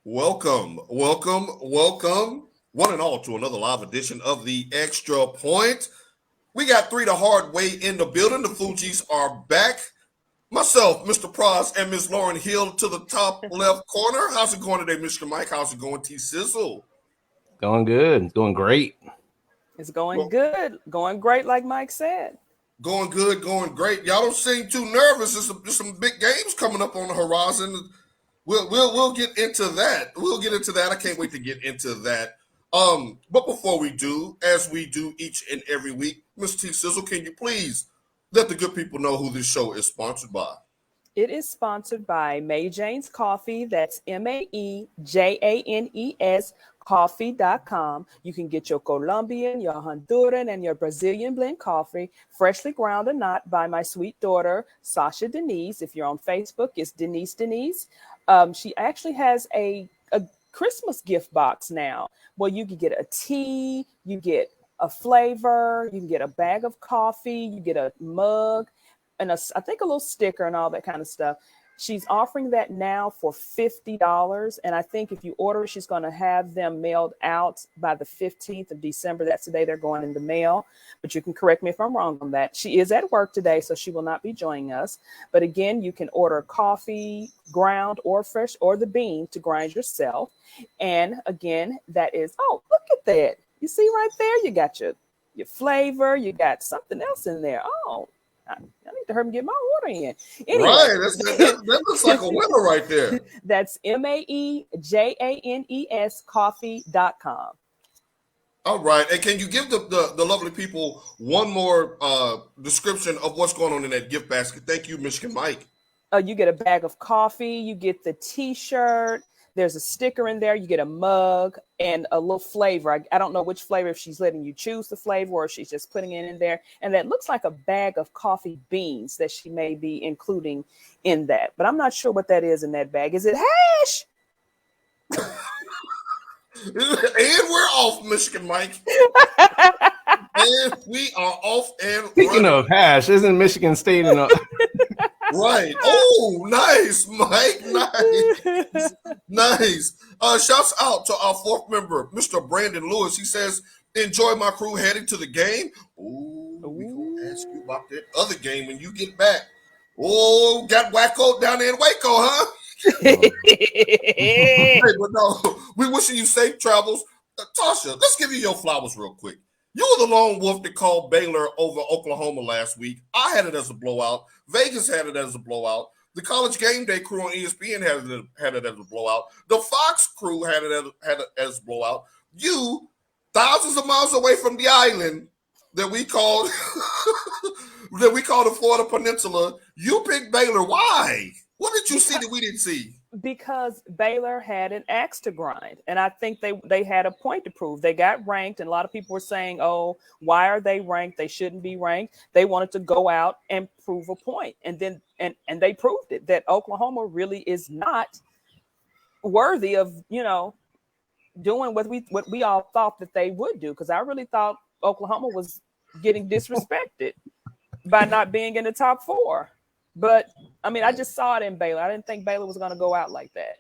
Welcome, one and all to another live edition of the Extra Point. We got three the hard way in the building. The Fugees are back. Myself, Mr. Pross, and Miss Lauren Hill to the top left corner. How's it going today, Mr. Mike? How's it going, T Sizzle? Going good. Going great. It's going good. Going great, like Mike said. Going good, going great. Y'all don't seem too nervous. There's some big games coming up on the horizon. We'll get into that. I can't wait to get into that. But before we do, as we do each and every week, Miss T Sizzle, can you please let the good people know who this show is sponsored by? It is sponsored by May Jane's Coffee. That's MAEJANES coffee.com. You can get your Colombian, your Honduran, and your Brazilian blend coffee, freshly ground or not, by my sweet daughter, Sasha Denise. If you're on Facebook, it's Denise. She actually has a Christmas gift box now. Well, you can get a tea, you get a flavor, you can get a bag of coffee, you get a mug, and I think a little sticker and all that kind of stuff. She's offering that now for $50. And I think if you order, she's going to have them mailed out by the 15th of December. That's the day they're going in the mail. But you can correct me if I'm wrong on that. She is at work today, so she will not be joining us. But again, you can order coffee, ground or fresh, or the bean to grind yourself. And again, that is, oh, look at that. You see right there, you got your flavor. You got something else in there. Oh, I need to hurry and get my order in. Anyway. Right, that looks like a winner right there. That's MAEJANES coffee.com. All right, and can you give the lovely people one more description of what's going on in that gift basket? Thank you, Michigan Mike. You get a bag of coffee, you get the t-shirt, there's a sticker in there, you get a mug and a little flavor. I don't know which flavor, if she's letting you choose the flavor or if she's just putting it in there. And that looks like a bag of coffee beans that she may be including in that. But I'm not sure what that is in that bag. Is it hash? And we're off, Michigan Mike. And we are off and Speaking of hash, isn't Michigan State in a... Right. Oh, nice, Mike. Nice. Shouts out to our fourth member, Mr. Brandon Lewis. He says, enjoy my crew heading to the game. Ooh, we're going to ask you about that other game when you get back. Oh, got wacko down there in Waco, huh? Hey, but no, we wishing you safe travels. Tosha, let's give you your flowers real quick. You were the lone wolf that called Baylor over Oklahoma last week. I had it as a blowout. Vegas had it as a blowout. The College Game Day crew on ESPN had it as a blowout. The Fox crew had it as a blowout. You, thousands of miles away from the island that we called the Florida Peninsula, you picked Baylor. Why? What did you see that we didn't see? Because Baylor had an axe to grind. And I think they had a point to prove. They got ranked, and a lot of people were saying, oh, why are they ranked? They shouldn't be ranked. They wanted to go out and prove a point. And then and they proved it, that Oklahoma really is not worthy of, doing what we all thought that they would do. Because I really thought Oklahoma was getting disrespected by not being in the top four. But, I mean, I just saw it in Baylor. I didn't think Baylor was going to go out like that.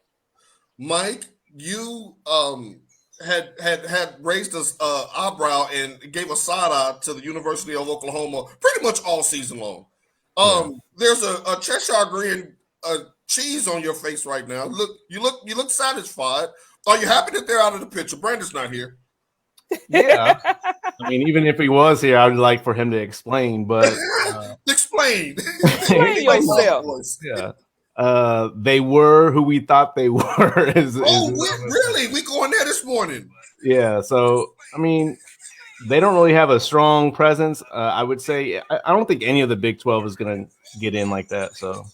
Mike, you had raised us eyebrow and gave a side-eye to the University of Oklahoma pretty much all season long. There's a Cheshire Green cheese on your face right now. You look satisfied. Are you happy that they're out of the picture? Brandon's not here. Yeah. I mean, even if he was here, I would like for him to explain, but... Explain yourself. Yeah. They were who we thought they were. Really? We going there this morning? Yeah. So, I mean, they don't really have a strong presence. I would say I don't think any of the Big 12 is going to get in like that. So.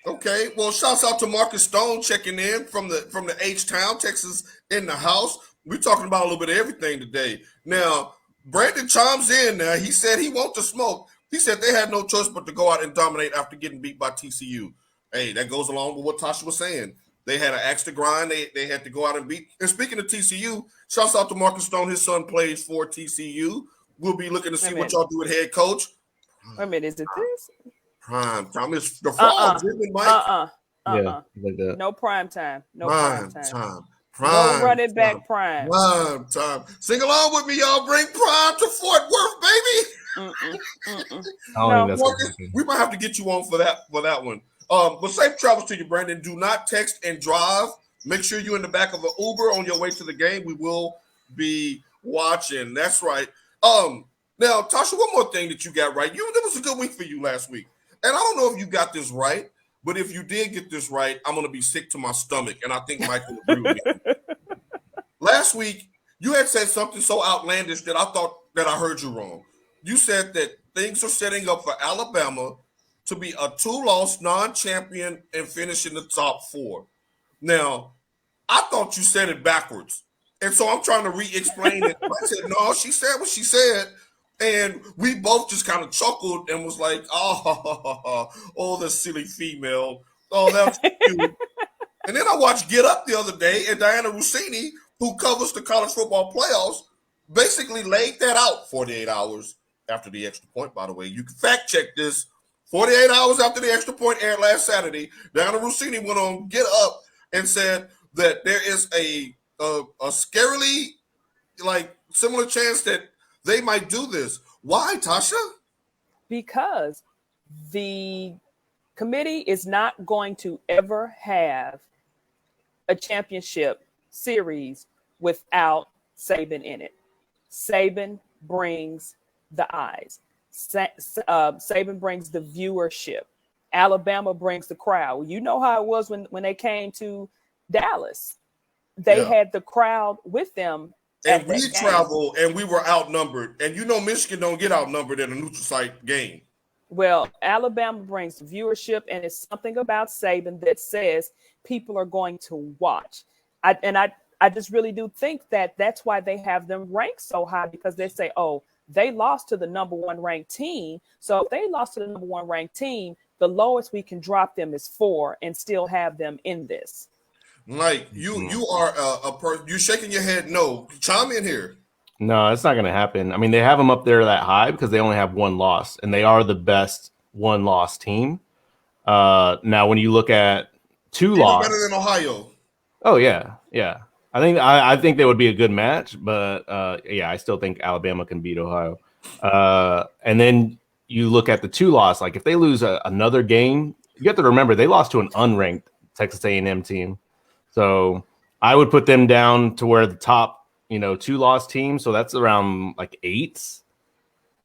Okay. Well, shouts out to Marcus Stone checking in from the H-Town, Texas, in the house. We're talking about a little bit of everything today. Now, Brandon chimes in now. He said he wants to smoke. He said they had no choice but to go out and dominate after getting beat by TCU. Hey, that goes along with what Tosha was saying. They had an axe to grind. They had to go out and beat. And speaking of TCU, shouts out to Marcus Stone. His son plays for TCU. We'll be looking to see what y'all do with head coach. Wait a minute, is it this? Prime time. It's the Frogs, isn't it, Mike? like that. No prime time. No Prime prime time. time. No Prime running back time. prime. Prime time. Sing along with me, y'all. Bring Prime to Fort Worth, baby. I don't think No. that's gonna happen. We might have to get you on for that one. But safe travels to you, Brandon. Do not text and drive. Make sure you're in the back of an Uber on your way to the game. We will be watching. That's right. Now, Tosha, one more thing that you got right. It was a good week for you last week. And I don't know if you got this right, but if you did get this right, I'm going to be sick to my stomach. And I think Mike will agree with me. Last week, you had said something so outlandish that I thought that I heard you wrong. You said that things are setting up for Alabama to be a 2-loss non-champion and finish in the top 4. Now, I thought you said it backwards. And so I'm trying to re-explain it. I said, no, she said what she said. And we both just kind of chuckled and was like, oh, the silly female. Oh, that's cute. And then I watched Get Up the other day, and Diana Rossini, who covers the college football playoffs, basically laid that out 48 hours after the extra point, by the way. You can fact check this. 48 hours after the extra point aired last Saturday, Diana Rossini went on Get Up and said that there is a scarily similar chance that they might do this. Why, Tosha? Because the committee is not going to ever have a championship series without Saban in it. Saban brings the eyes. Saban brings the viewership. Alabama brings the crowd. You know how it was when they came to Dallas. They had the crowd with them. And we traveled and we were outnumbered. And you know Michigan don't get outnumbered in a neutral site game. Well, Alabama brings viewership, and it's something about Saban that says people are going to watch. I just really do think that that's why they have them ranked so high, because they say, oh, they lost to the number 1 ranked team. So if they lost to the number 1 ranked team, the lowest we can drop them is 4 and still have them in this. Like you are a person. You're shaking your head. No, chime in here. No, it's not going to happen. I mean, they have them up there that high because they only have 1 loss, and they are the best 1-loss team. Now, when you look at 2 loss, better than Ohio. Oh yeah. I think they would be a good match, but I still think Alabama can beat Ohio. And then you look at the 2 loss. Like if they lose another game, you have to remember they lost to an unranked Texas A&M team. So I would put them down to where the top, 2-loss team. So that's around like 8s.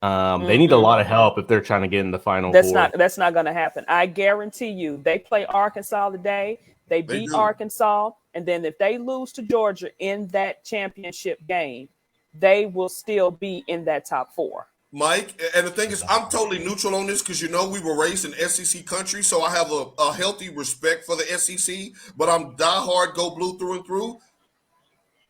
They need a lot of help if they're trying to get in the final 4. That's not going to happen. I guarantee you, they play Arkansas today. They beat Arkansas. And then if they lose to Georgia in that championship game, they will still be in that top 4. Mike, and the thing is, I'm totally neutral on this because, we were raised in SEC country, so I have a healthy respect for the SEC, but I'm diehard Go Blue through and through.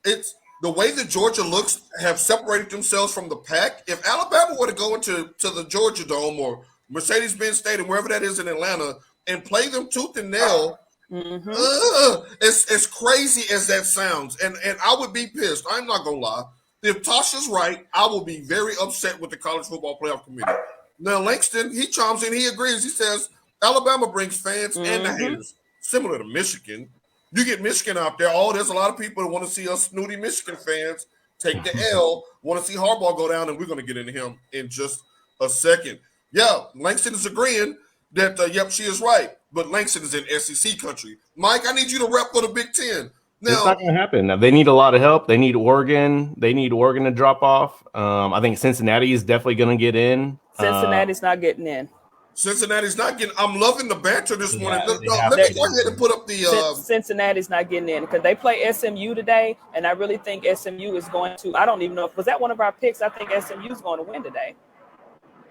It's the way that Georgia looks have separated themselves from the pack. If Alabama were to go into the Georgia Dome or Mercedes-Benz Stadium, wherever that is in Atlanta, and play them tooth and nail, as crazy as that sounds, and I would be pissed. I'm not going to lie. If Tosha's right, I will be very upset with the College Football Playoff Committee. Now, Langston, he chimes in. He agrees. He says, Alabama brings fans and the haters, similar to Michigan. You get Michigan out there. Oh, there's a lot of people that want to see us snooty Michigan fans take the L, want to see Harbaugh go down, and we're going to get into him in just a second. Yeah, Langston is agreeing that, she is right. But Langston is in SEC country. Mike, I need you to rep for the Big Ten. Now, it's not going to happen. Now, they need a lot of help. They need Oregon. They need Oregon to drop off. I think Cincinnati is definitely going to get in. Cincinnati's not getting in. Cincinnati's not getting. I'm loving the banter this morning. Let me go ahead and put up the. Cincinnati's not getting in because they play SMU today, and I really think SMU is going to. I don't even know if was that one of our picks. I think SMU is going to win today.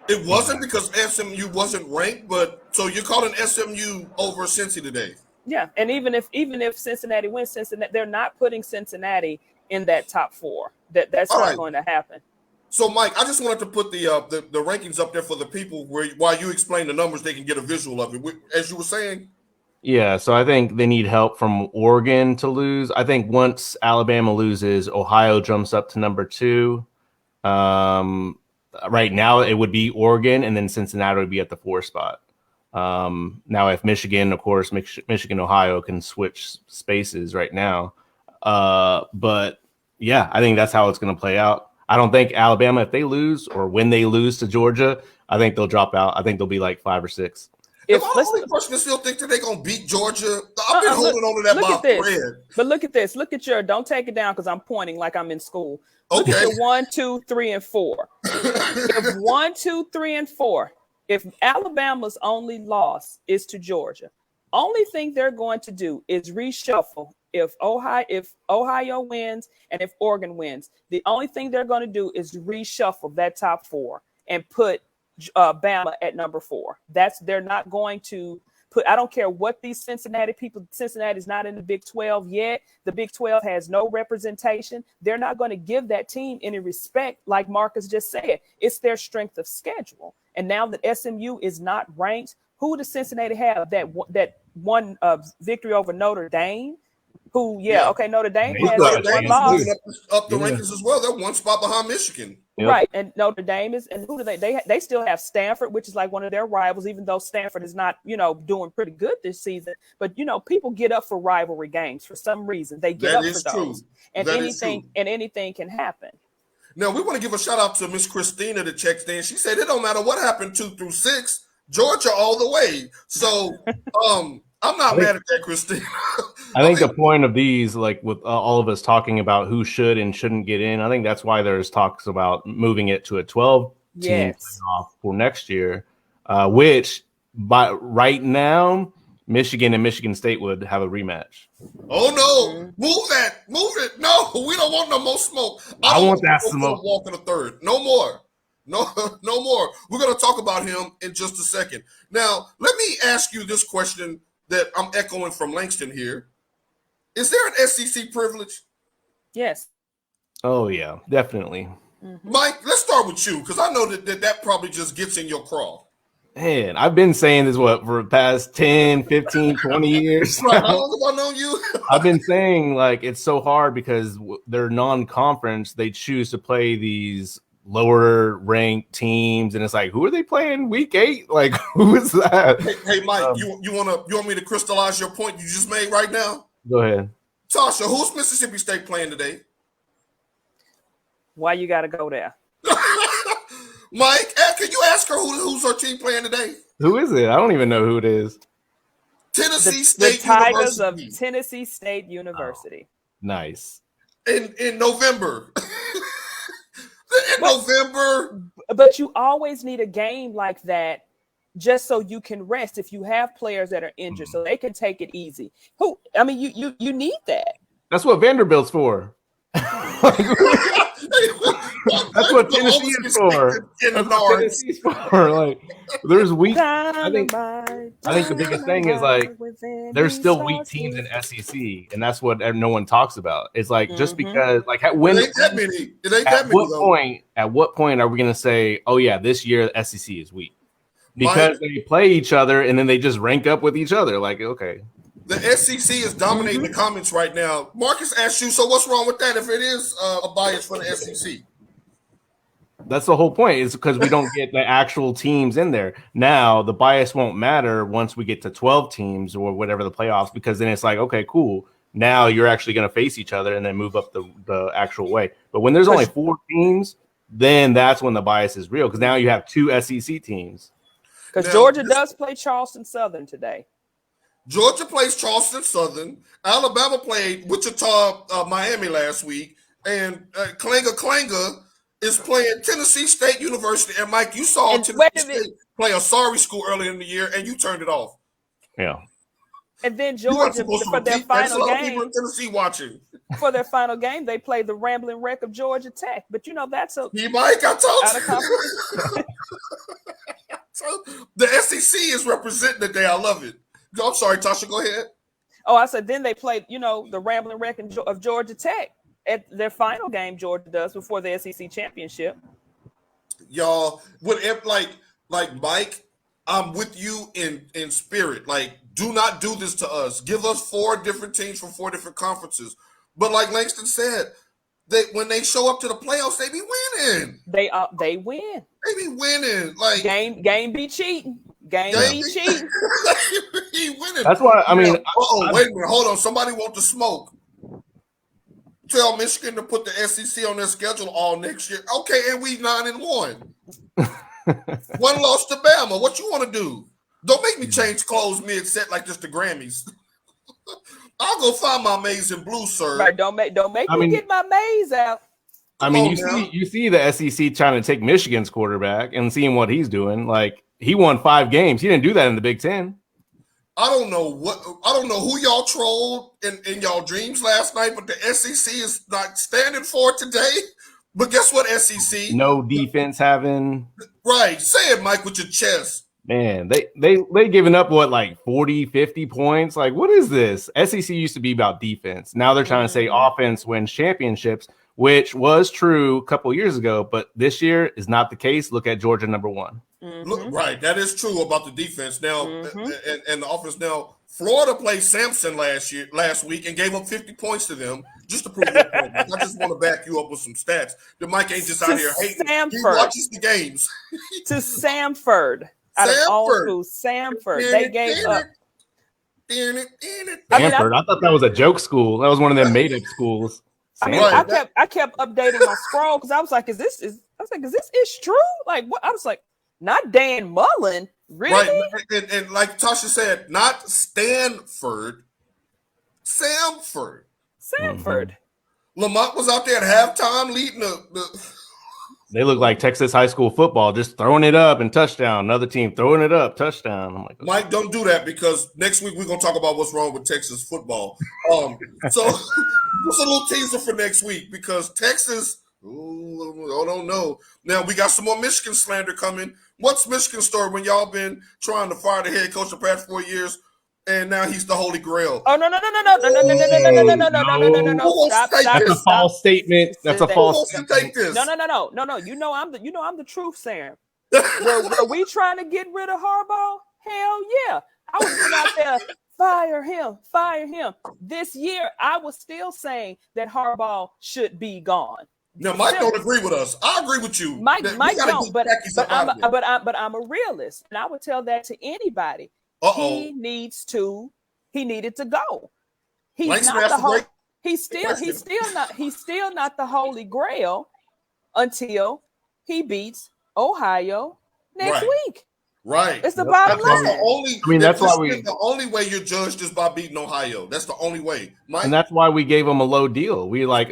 It wasn't because SMU wasn't ranked, but so you're calling SMU over Cincy today. Yeah, and even if Cincinnati wins, they're not putting Cincinnati in that top 4. That's not going to happen. So, Mike, I just wanted to put the rankings up there for the people while you explain the numbers, they can get a visual of it. As you were saying. Yeah, so I think they need help from Oregon to lose. I think once Alabama loses, Ohio jumps up to number 2. Right now, it would be Oregon, and then Cincinnati would be at the 4 spot. Now, if Michigan, of course, Michigan, Ohio can switch spaces right now. But yeah, I think that's how it's going to play out. I don't think Alabama, if they lose or when they lose to Georgia, I think they'll drop out. I think they'll be like 5 or 6. If I'm the only person that still think that they're going to beat Georgia, I've been holding on to that by a thread. But look at this. Look at don't take it down because I'm pointing like I'm in school. Look at your 1, 2, 3, and 4. If 1, 2, 3, and 4, if Alabama's only loss is to Georgia, only thing they're going to do is reshuffle. If Ohio wins and if Oregon wins, the only thing they're going to do is reshuffle that top 4 and put Bama at number 4. They're not going to put. I don't care what these Cincinnati people. Cincinnati's not in the Big 12 yet. The Big 12 has no representation. They're not going to give that team any respect, like Marcus just said. It's their strength of schedule. And now that SMU is not ranked, who does Cincinnati have that one victory over Notre Dame? Notre Dame has one loss up the rankings as well. They're one spot behind Michigan. Yep. Right, and Notre Dame is, and who do they still have Stanford, which is like one of their rivals, even though Stanford is not, doing pretty good this season. But people get up for rivalry games for some reason. They get up for those, and anything can happen. Now we want to give a shout out to Miss Christina that checks in. She said it don't matter what happened 2 through 6, Georgia all the way. So I'm not mad at that, Christina. I think the point of these, like with all of us talking about who should and shouldn't get in, I think that's why there's talks about moving it to a 12-team playoff for next year, which right now, Michigan and Michigan State would have a rematch. Oh, no. Move it. No, we don't want no more smoke. I want that smoke. Walk in the third. No more. No more. We're going to talk about him in just a second. Now, let me ask you this question that I'm echoing from Langston here. Is there an SEC privilege? Yes. Oh, yeah, definitely. Mm-hmm. Mike, let's start with you because I know that probably just gets in your craw. Man, I've been saying this, for the past 10, 15, 20 years? Right, how long have I known you? I've been saying, it's so hard because they're non-conference. They choose to play these lower-ranked teams, and it's like, who are they playing week 8? Like, who is that? Hey Mike, you want me to crystallize your point you just made right now? Go ahead. Tosha, who's Mississippi State playing today? Why you got to go there? Mike, can you ask her who's her team playing today? Who is it? I don't even know who it is. Tennessee State the Tigers University. of Tennessee State University. Oh, nice. In November. November. But you always need a game like that just so you can rest if you have players that are injured, so they can take it easy. You need that. That's what Vanderbilt's for. That's what Tennessee is for. Tennessee's for. There's weak. I think the biggest thing is there's still weak teams in SEC, and that's what no one talks about. It's just because at what point are we going to say, oh yeah, this year the SEC is weak? Because they play each other and then they just rank up with each other. Okay. The SEC is dominating the comments right now. Marcus asked you, so what's wrong with that if it is a bias for the SEC? That's the whole point, is because we don't get the actual teams in there. Now, the bias won't matter once we get to 12 teams or whatever the playoffs, because then it's like, okay, cool. Now you're actually going to face each other and then move up the actual way. But when there's only 4 teams, then that's when the bias is real, because now you have 2 SEC teams. Because Georgia does play Charleston Southern today. Georgia plays Charleston Southern. Alabama played Wichita, Miami last week. And Klanga is playing Tennessee State University. And Mike, you saw Tennessee State play a sorry school earlier in the year, and you turned it off. Yeah. And then Georgia, for their final game, in Tennessee watching. For their final game, they played the Rambling Wreck of Georgia Tech. But that's a Mike, I told out of competition. So the SEC is representing today. I love it. I'm sorry, Tosha, go ahead. Oh, I said then they played, the Rambling Wreck of Georgia Tech at their final game. Georgia does before the SEC championship. Y'all, like Mike, I'm with you in spirit. Do not do this to us. Give us 4 different teams from 4 different conferences. But like Langston said, when they show up to the playoffs, they be winning. They win. They be winning. Game be cheating. Game Yeah. he cheating. He winning. That's why I mean. Wait a minute. Hold on. Somebody want to smoke. Tell Michigan to put the SEC on their schedule all next year. Okay, and we 9-1. One loss to Bama. What you want to do? Don't make me change clothes mid-set like this the Grammys. I'll go find my maize and blue, sir. Right, don't make me get my maize out. I mean, you see the SEC trying to take Michigan's quarterback and seeing what he's doing. Like, he won 5 games. He didn't do that in the Big Ten. I don't know who y'all trolled in y'all dreams last night, but the SEC is not standing for it today. But guess what, SEC? No defense having. Right. Say it, Mike, with your chest. Man, they giving up what, like 40, 50 points? Like, what is this? SEC used to be about defense. Now they're trying to say offense wins championships, which was true a couple years ago, but this year is not the case. Look at Georgia #1. Look, right, that is true about the defense now and the offense. Now, Florida played Samson last week and gave up 50 points to them just to prove your point. I just want to back you up with some stats. The Mike ain't just out here hating. He watches the games. To Samford. Out of all schools, Samford. They gave up. Samford. I thought that was a joke school. That was one of them made-up schools. I kept updating my scroll because I was like, is this ish true? Like, what? I was like, not Dan Mullen, really? Right, and like Tosha said, not Stanford, Samford. Lamont was out there at halftime leading the. They look like Texas high school football, just throwing it up and touchdown. Another team throwing it up, touchdown. I'm like, okay. Mike, don't do that because next week we're gonna talk about what's wrong with Texas football. So just a little teaser for next week because Texas. I don't know. Now we got some more Michigan slander coming. What's Michigan's story when y'all been trying to fire the head coach the past 4 years, and now he's the Holy Grail? Oh no! Stop! That's a false statement. That's a false statement. Take this. No. You know I'm the truth, Sam. Were we trying to get rid of Harbaugh? Hell yeah! I was out there. Fire him. This year, I was still saying that Harbaugh should be gone. Now, Mike don't agree with us. I agree with you. Mike don't, but I'm a realist, and I would tell that to anybody. He needed to go. He's still not the Holy Grail until he beats Ohio next week. Right. It's the bottom line. That's why the only way you're judged is by beating Ohio. That's the only way. Mike? And that's why we gave them a low deal. We let's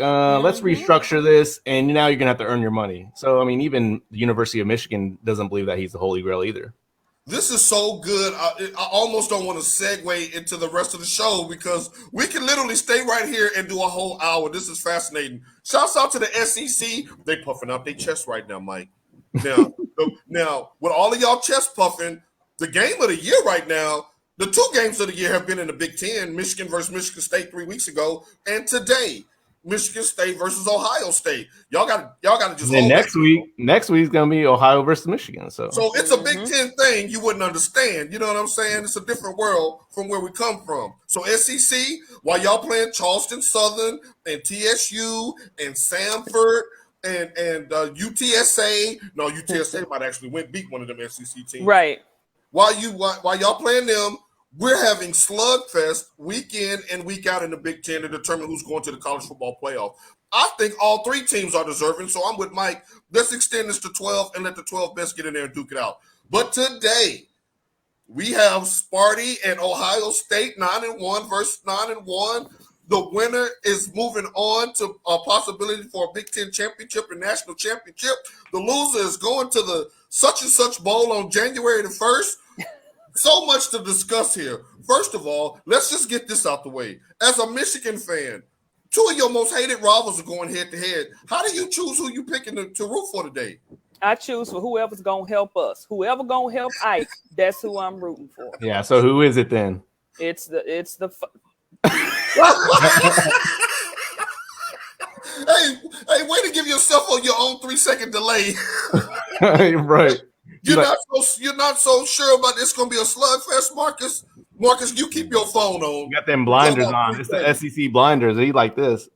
restructure this, and now you're gonna have to earn your money. So I mean, even the University of Michigan doesn't believe that he's the Holy Grail either. This is so good. I almost don't want to segue into the rest of the show because we can literally stay right here and do a whole hour. This is fascinating. Shouts out to the SEC. They puffing out their chest right now, Mike. Now, with all of y'all chest puffing, the game of the year right now, the 2 games of the year have been in the Big Ten, Michigan versus Michigan State 3 weeks ago, and today, Michigan State versus Ohio State. Y'all got to just. And next week's gonna be Ohio versus Michigan. So it's a Big Ten thing you wouldn't understand. You know what I'm saying? It's a different world from where we come from. So SEC, while y'all playing Charleston Southern and TSU and Samford. And UTSA, no, UTSA might actually beat one of them SEC teams. Right. While y'all playing them, we're having slugfest week in and week out in the Big Ten to determine who's going to the college football playoff. I think all 3 teams are deserving, so I'm with Mike. Let's extend this to 12 and let the 12 best get in there and duke it out. But today, we have Sparty and Ohio State 9-1 versus 9-1. The winner is moving on to a possibility for a Big Ten championship and national championship. The loser is going to the such and such bowl on January the 1st. So much to discuss here. First of all, let's just get this out the way. As a Michigan fan, 2 of your most hated rivals are going head to head. How do you choose who you picking to root for today? I choose for whoever's going to help us. Whoever going to help Ike, that's who I'm rooting for. Yeah, so who is it then? It's the Hey, way to give yourself on your own 3-second delay. Right. You're not so sure about this going to be a slugfest, Marcus. Marcus, you keep your phone on. You got them blinders on. It's the SEC blinders. He like this.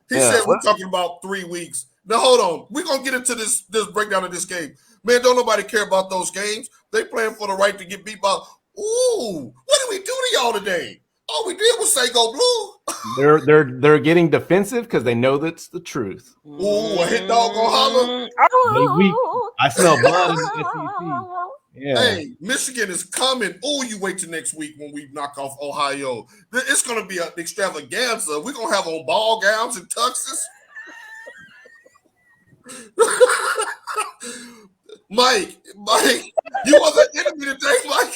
He said we're talking about 3 weeks. Now hold on. We're gonna get into this breakdown of this game. Man, don't nobody care about those games. They playing for the right to get beat by. Ooh, what did we do to y'all today? All we did was say go blue. They're getting defensive because they know that's the truth. Ooh, a hit dog gonna holler. I smell blood in the SEC. Yeah. Hey, Michigan is coming. Oh, you wait till next week when we knock off Ohio. It's going to be an extravaganza. We're going to have on ball gowns and tuxes. Mike, you are the enemy today, Mike.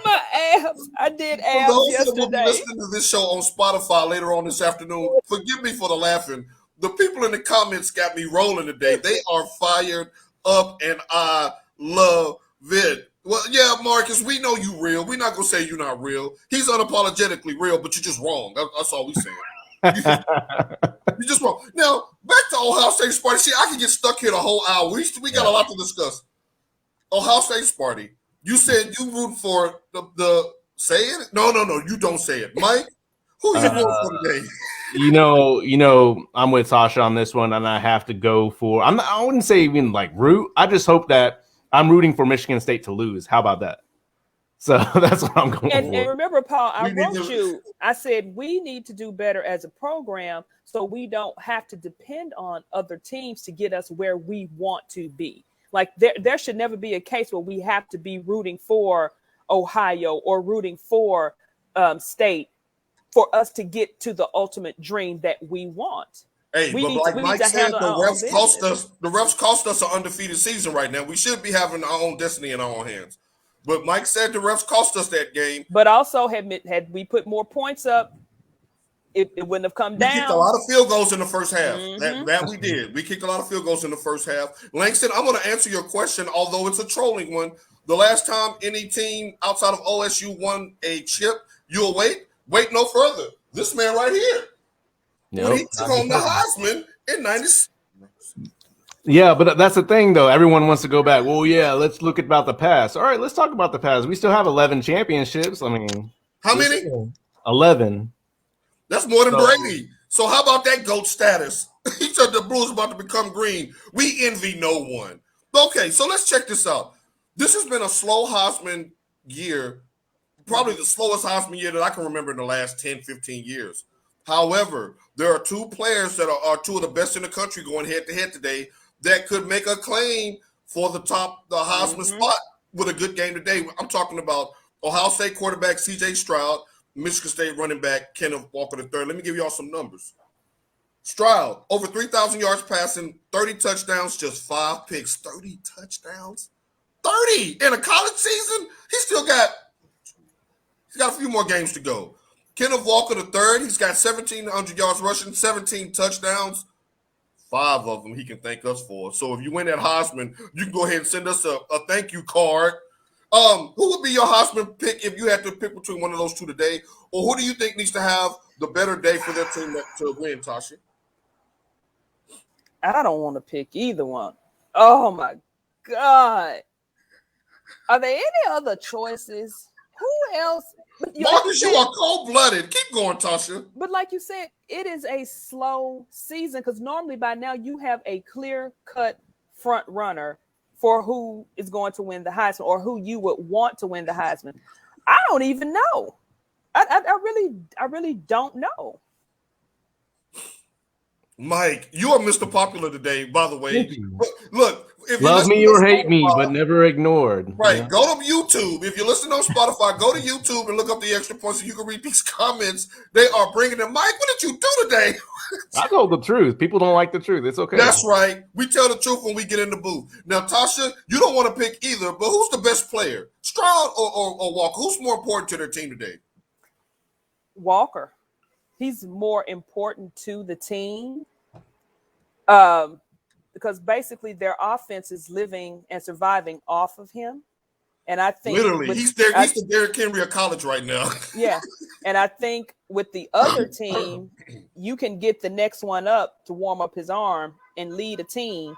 My abs. I did abs For those yesterday. that will be listening to this show on Spotify later on this afternoon, forgive me for the laughing. The people in the comments got me rolling today. They are fired up, and I love it. Well, yeah, Marcus, we know you real. We're not going to say you're not real. He's unapologetically real, but you're just wrong. That's all we saying. You're just wrong. Now, back to Ohio State Sparty. See, I can get stuck here the whole hour. We got a lot to discuss. Ohio State Sparty. You said you root for the say it? No, you don't say it. Mike, who you rooting for today? You know, I'm with Tosha on this one, and I have to go for. I wouldn't say even like root. I just hope that I'm rooting for Michigan State to lose. How about that? So that's what I'm going for. And remember, Paul, I wrote you. I said we need to do better as a program, so we don't have to depend on other teams to get us where we want to be. Like there should never be a case where we have to be rooting for Ohio or rooting for State for us to get to the ultimate dream that we want. Hey, but like Mike said, the refs cost us an undefeated season right now. We should be having our own destiny in our own hands. But Mike said the refs cost us that game. But also, had we put more points up, it wouldn't have come down. We kicked a lot of field goals in the first half. That we did. We kicked a lot of field goals in the first half. Langston, I'm going to answer your question, although it's a trolling one. The last time any team outside of OSU won a chip, you'll wait no further. This man right here. Nope. When he took on the Heisman in 96. Yeah, but that's the thing, though. Everyone wants to go back. Well, yeah, let's look about the past. All right, let's talk about the past. We still have 11 championships. I mean, how many? 11. That's more than Brady. So how about that GOAT status? He said the Blues about to become green. We envy no one. Okay, so let's check this out. This has been a slow Heisman year, probably the slowest Heisman year that I can remember in the last 10, 15 years. However, there are two players that are two of the best in the country going head-to-head today that could make a claim for the Heisman spot with a good game today. I'm talking about Ohio State quarterback C.J. Stroud, Michigan State running back Kenneth Walker III. Let me give you all some numbers. Stroud, over 3,000 yards passing, 30 touchdowns, just 5 picks. 30 touchdowns? 30 in a college season? He's got a few more games to go. Kenneth Walker III, he's got 1,700 yards rushing, 17 touchdowns. 5 of them he can thank us for. So if you win that Heisman, you can go ahead and send us a thank you card. Who would be your Heisman pick if you had to pick between one of those two today? Or who do you think needs to have the better day for their team to win, Tosha? I don't want to pick either one. Oh, my God. Are there any other choices? Who else? Marcus, you are cold-blooded. Keep going, Tosha. But like you said, it is a slow season because normally by now you have a clear-cut front runner for who is going to win the Heisman or who you would want to win the Heisman. I don't even know. I really don't know. Mike, you are Mr. Popular today, by the way. Look, if love me or hate me, but never ignored. Right. Yeah. Go to YouTube. If you're listening on Spotify, go to YouTube and look up the extra points so you can read these comments. They are bringing them. Mike, what did you do today? I told the truth. People don't like the truth. It's okay. That's right. We tell the truth when we get in the booth. Now, Tosha, you don't want to pick either, but who's the best player? Stroud or Walker? Who's more important to their team today? Walker. He's more important to the team because basically their offense is living and surviving off of him. And I think literally he's the Derrick Henry of college right now. Yeah. And I think with the other team, you can get the next one up to warm up his arm and lead a team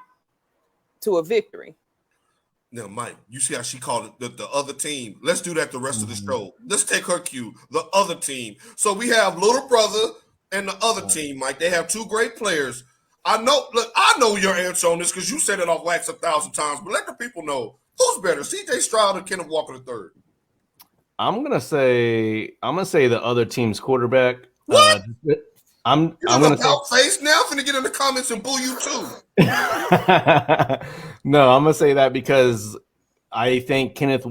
to a victory. Now, Mike, you see how she called it the other team. Let's do that the rest of the show. Let's take her cue, the other team. So we have little brother and the other team, Mike. They have two great players. I know. Look, I know your answer on this because you said it off wax 1,000 times. But let the people know who's better, C.J. Stroud or Kenneth Walker III. I'm gonna say the other team's quarterback. What? I'm You're gonna say about face now. I'm finna get in the comments and boo you too. no. I'm gonna say that because I think Kenneth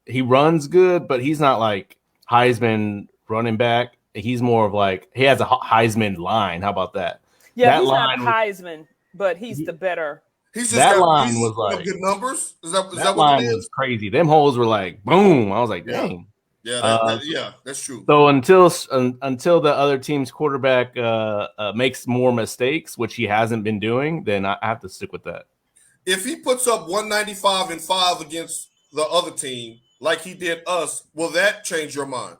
he runs good, but he's not like Heisman running back. He's more of like he has a Heisman line. How about that? Yeah, that he's line not Heisman, but he's the better. He's just that got line was like good numbers. Is that that what line it is? was crazy. Them holes were like boom. I was like, dang. Yeah, that's true. So until the other team's quarterback makes more mistakes, which he hasn't been doing, then I have to stick with that. If he puts up 195-5 against the other team, like he did us, will that change your mind?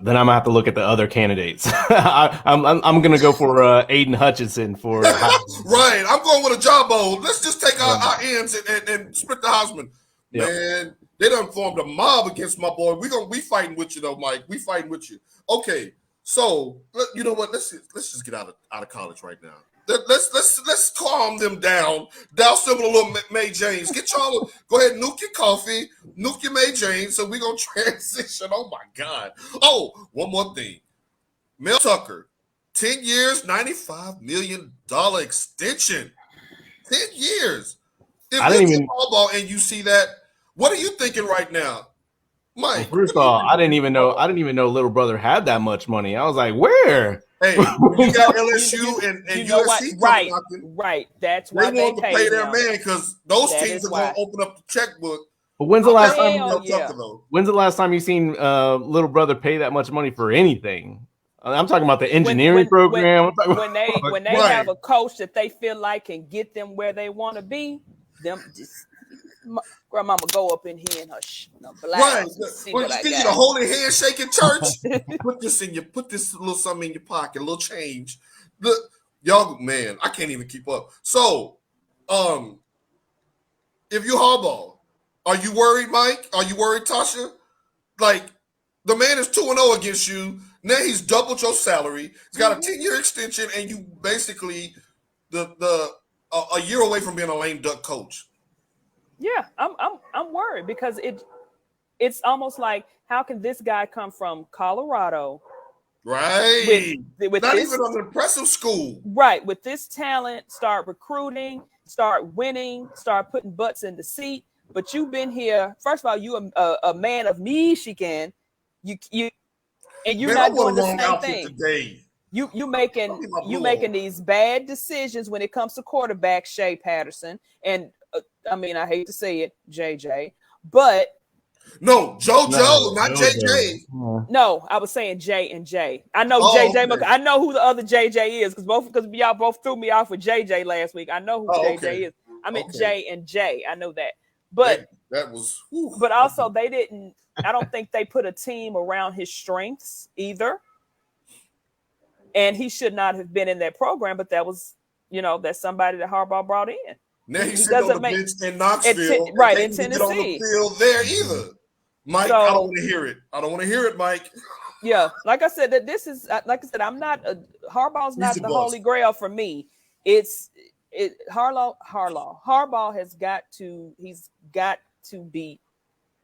Then I'm gonna have to look at the other candidates. I'm gonna go for Aiden Hutchinson for right. I'm going with a Jawbo. Let's just take our ends and split the Heisman. Yep. Man, they done formed a mob against my boy. We fighting with you though, Mike. We fighting with you. Okay, so you know what? Let's just get out of college right now. Let's calm them down. Douse them with a little May James. Get y'all go ahead and nuke your coffee, nuke your May James. So we're gonna transition. Oh my God. Oh, one more thing. Mel Tucker, 10 years, $95 million extension. 10 years. If you get ball and you see that, what are you thinking right now? Mike. Well, first of all, I didn't even know little brother had that much money. I was like, where? Hey, you got LSU and USC right. That's why they want to pay their man because those teams are going to open up the checkbook. But when's the last time you seen little brother pay that much money for anything? I'm talking about the engineering program. When they have a coach that they feel like can get them where they want to be, grandmama go up in here and her right. Well, give you the holy handshake in church. put this little something in your pocket, a little change. Look, y'all, man, I can't even keep up. So, if you hardball, are you worried, Mike? Are you worried, Tosha? Like, the man is 2-0 against you. Now he's doubled your salary. He's got a 10-year extension, and you basically a year away from being a lame duck coach. Yeah, I'm worried because it's almost like, how can this guy come from Colorado, right? With not this, even an impressive school, right? With this talent, start recruiting, start winning, start putting butts in the seat. But you've been here. First of all, you a man of Michigan. You're not doing the same thing. Today. You making these bad decisions when it comes to quarterback Shea Patterson and. I mean, I hate to say it, JJ, but no, JoJo, not JJ. No, I was saying J and J. I know JJ. Okay. I know who the other JJ is because y'all both threw me off with JJ last week. I know who JJ is. I meant J and J. I know that, but that was. Whew. But also, they didn't. I don't think they put a team around his strengths either, and he should not have been in that program. But that was, that's somebody that Harbaugh brought in. Now he's sitting on the bench in Knoxville. In Tennessee. Get on the field there either. Mike, I don't want to hear it. I don't want to hear it, Mike. Yeah, like I said, I'm not Harbaugh's not the holy grail for me. Harbaugh has got to beat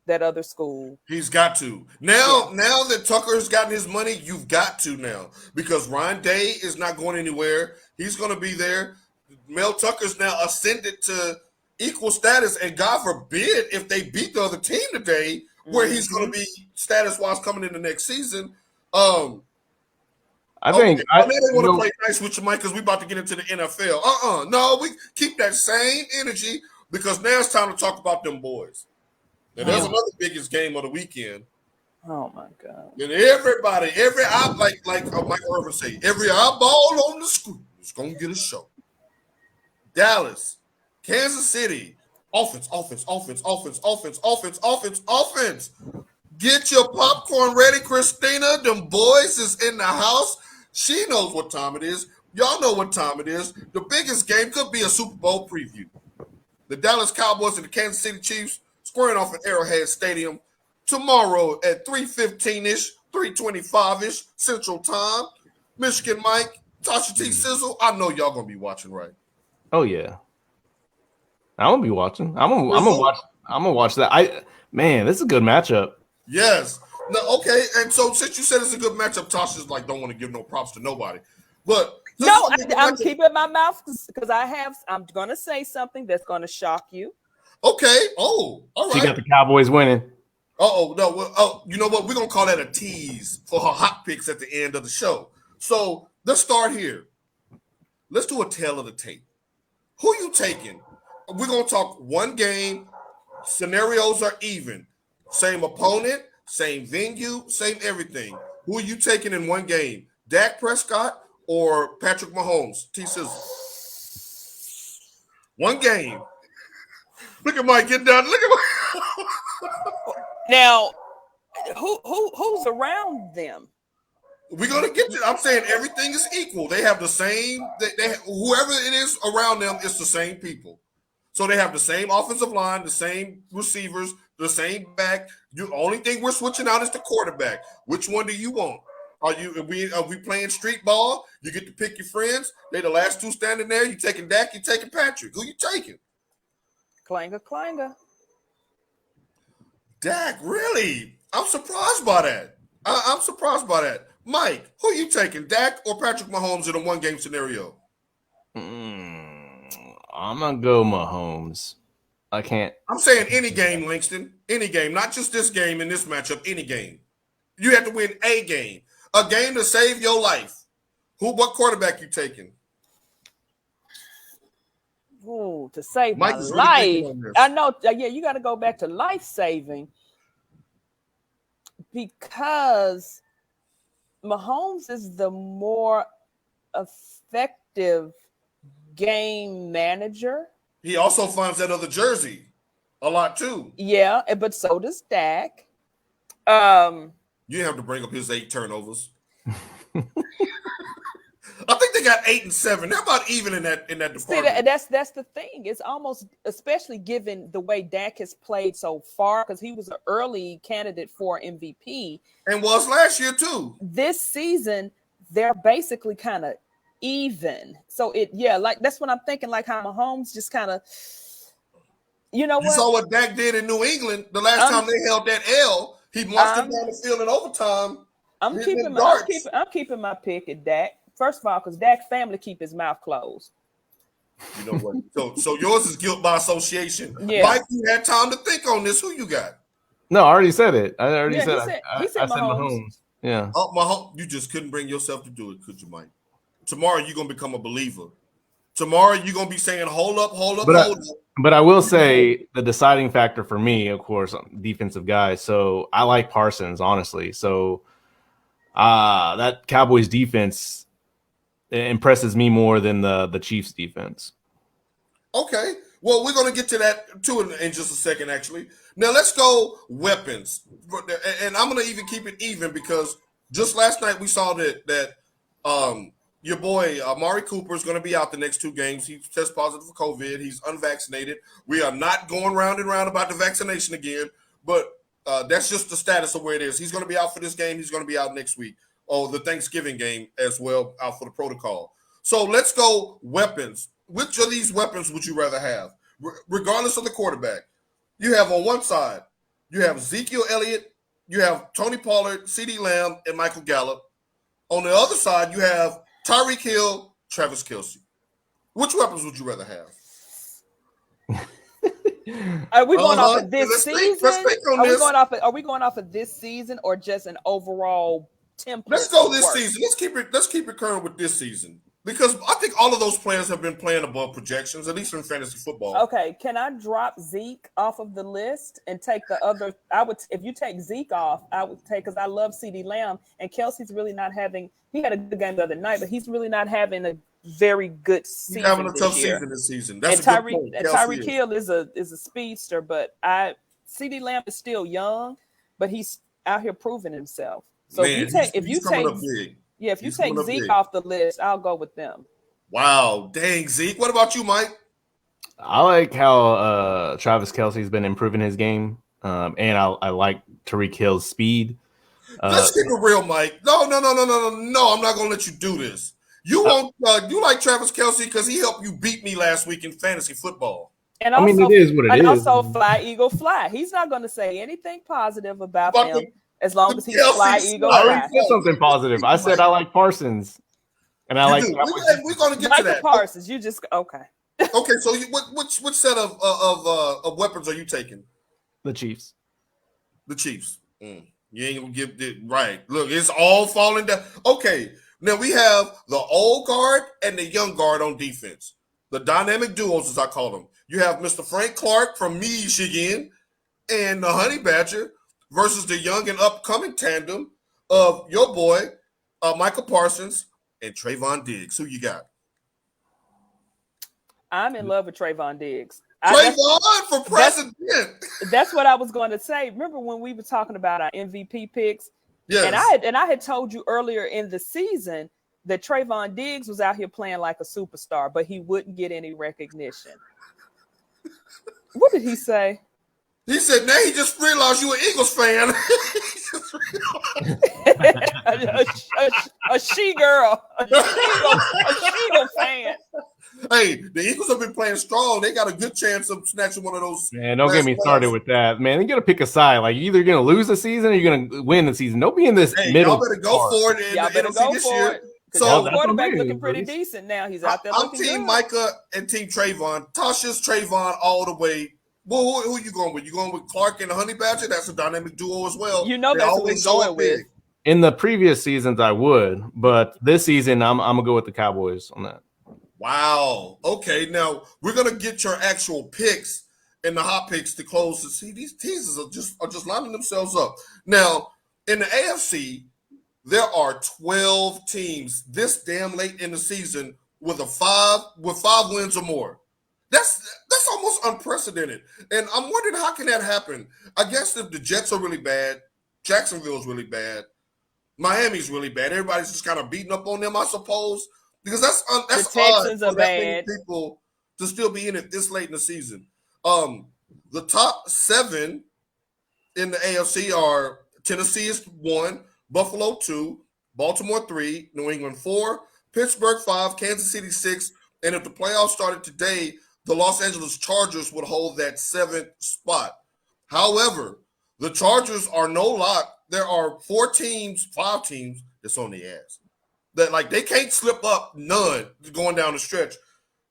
that other school. He's got to. Now that Tucker's gotten his money, you've got to now. Because Ryan Day is not going anywhere. He's going to be there. Mel Tucker's now ascended to equal status, and God forbid if they beat the other team today, where he's going to be status-wise coming in the next season. I think I know they want to play nice with you, Mike, because we're about to get into the NFL. No, we keep that same energy because now it's time to talk about them boys. And there's another biggest game of the weekend. Oh my God! And everybody, like Michael Irvin say, every eyeball on the screen is gonna get a show. Dallas, Kansas City, offense. Get your popcorn ready, Christina. Them boys is in the house. She knows what time it is. Y'all know what time it is. The biggest game could be a Super Bowl preview. The Dallas Cowboys and the Kansas City Chiefs squaring off at Arrowhead Stadium tomorrow at 3:15-ish, 3:25-ish Central Time. Michigan Mike, Tosha T. Sizzle. I know y'all gonna be watching, right? Oh yeah, I'm gonna be watching. I'm gonna watch. I'm gonna watch that. Man, this is a good matchup. Yes. No, okay. And so since you said it's a good matchup, Tasha's like don't want to give no props to nobody. But no, I'm keeping my mouth because I'm gonna say something that's gonna shock you. Okay. Oh, all right. She got the Cowboys winning. Oh no. Well, you know what? We're gonna call that a tease for her hot picks at the end of the show. So let's start here. Let's do a tail of the tape. Who you taking? We're gonna talk one game. Scenarios are even. Same opponent, same venue, same everything. Who are you taking in one game? Dak Prescott or Patrick Mahomes? T. Sizzle. One game. Look at Mike getting down. Look at Mike. Now, who's around them? We're gonna get to. I'm saying everything is equal. They have the same. They whoever it is around them, it's the same people. So they have the same offensive line, the same receivers, the same back. The only thing we're switching out is the quarterback. Which one do you want? Are we playing street ball? You get to pick your friends. They the last two standing there. You taking Dak, you taking Patrick. Who you taking? Clanger. Dak, really? I'm surprised by that. I'm surprised by that. Mike, who you taking? Dak or Patrick Mahomes in a one-game scenario? I'm gonna go Mahomes. I can't. I'm saying any game, Langston. Any game, not just this game in this matchup. Any game. You have to win a game to save your life. What quarterback you taking? Ooh, to save Mike my is life. Really I know. Yeah, you got to go back to life saving because Mahomes is the more effective game manager. He also finds that other jersey a lot too. Yeah, but so does Dak. You have to bring up his 8 turnovers. I think they got 8 and 7. They're about even in that department. See, that's the thing. It's almost, especially given the way Dak has played so far, because he was an early candidate for MVP and was last year too. This season, they're basically kind of even. So like that's what I'm thinking. Like how Mahomes just kind of, you saw what Dak did in New England the last time they held that L. He marched it down the field in overtime. I'm keeping my pick at Dak. First of all, because Dak's family keep his mouth closed. You know what? So yours is guilt by association. Yeah. Mike, you had time to think on this. Who you got? No, I already said it. I said Mahomes. Mahomes. Yeah. Oh, Mahomes. You just couldn't bring yourself to do it, could you, Mike? Tomorrow you're gonna become a believer. Tomorrow you're gonna be saying, "Hold up, hold up, hold up." But I will say the deciding factor for me, of course, defensive guy. So I like Parsons, honestly. So that Cowboys defense impresses me more than the Chiefs defense. Okay. Well, we're going to get to that too in just a second, actually. Now, let's go weapons. And I'm going to even keep it even because just last night we saw that your boy, Amari Cooper, is going to be out the next 2 games. He tested positive for COVID. He's unvaccinated. We are not going round and round about the vaccination again, but that's just the status of where it is. He's going to be out for this game. He's going to be out next week. Oh, the Thanksgiving game as well, out for the protocol. So let's go weapons. Which of these weapons would you rather have? Regardless of the quarterback. You have on one side, you have Ezekiel Elliott, you have Tony Pollard, CeeDee Lamb, and Michael Gallup. On the other side, you have Tyreek Hill, Travis Kelce. Which weapons would you rather have? Are we going off of this season? Are we going off of this season or just an overall template? Let's go this season. Let's keep it current with this season. Because I think all of those players have been playing above projections, at least in fantasy football. Okay, can I drop Zeke off of the list and take the other? If you take Zeke off, I would take, because I love CeeDee Lamb, and Kelsey's really not having. He had a good game the other night, but he's really not having a very good season. He's having a tough season this season. That's and Tyreek Hill is a speedster, but CeeDee Lamb is still young, but he's out here proving himself. So Man, if you take Zeke off the list, I'll go with them. Wow, dang, Zeke. What about you, Mike? I like how Travis Kelce's been improving his game, and I like Tyreek Hill's speed. Let's keep it real, Mike. No. I'm not gonna let you do this. You won't. You like Travis Kelce because he helped you beat me last week in fantasy football. And also, it is what it is. Also, Fly Eagle Fly. He's not going to say anything positive about him as long as he's Kelce Fly Eagle I Fly. already said something positive. I said I like Parsons, and I like. We're gonna get to that. Parsons, you just okay. Okay, so which set of weapons are you taking? The Chiefs. The Chiefs. You ain't gonna give it right. Look, it's all falling down. Okay, now we have the old guard and the young guard on defense. The dynamic duos, as I call them. You have Mr. Frank Clark from Michigan and the Honey Badger versus the young and upcoming tandem of your boy, Michael Parsons and Trayvon Diggs. Who you got? I'm in love with Trayvon Diggs. Trayvon for president. That's what I was going to say. Remember when we were talking about our MVP picks? Yes. And I had told you earlier in the season that Trayvon Diggs was out here playing like a superstar, but he wouldn't get any recognition. What did he say? He said, "Now he just realized you an Eagles fan." a she-girl, a she-girl fan. Hey, the Eagles have been playing strong. They got a good chance of snatching one of those. Man, don't get me started with that. Man, you got to pick a side. Like, you're either going to lose the season or you're going to win the season. Don't be in this middle. Y'all better go for it. Y'all better go for it. So the quarterback looking pretty decent now. He's out there looking good. I'm Team Micah and Team Trayvon. Tasha's Trayvon all the way. Well, who are you going with? You going with Clark and the Honey Badger? That's a dynamic duo as well. You know that's what we're going with. In the previous seasons, I would, but this season, I'm gonna go with the Cowboys on that. Wow. Okay, now we're gonna get your actual picks and the hot picks to close. To see these teasers are just lining themselves up. Now in the AFC, there are 12 teams this damn late in the season with five wins or more. That's almost unprecedented. And I'm wondering how can that happen? I guess if the Jets are really bad, Jacksonville's really bad, Miami's really bad. Everybody's just kind of beating up on them, I suppose. Because that's the Texans odd are bad. People to still be in it this late in the season. The top 7 in the AFC are Tennessee is 1, Buffalo 2, Baltimore 3, New England 4, Pittsburgh 5, Kansas City 6, and if the playoffs started today, the Los Angeles Chargers would hold that 7th spot. However, the Chargers are no lock. There are 5 teams that's on the ass. That like they can't slip up none going down the stretch.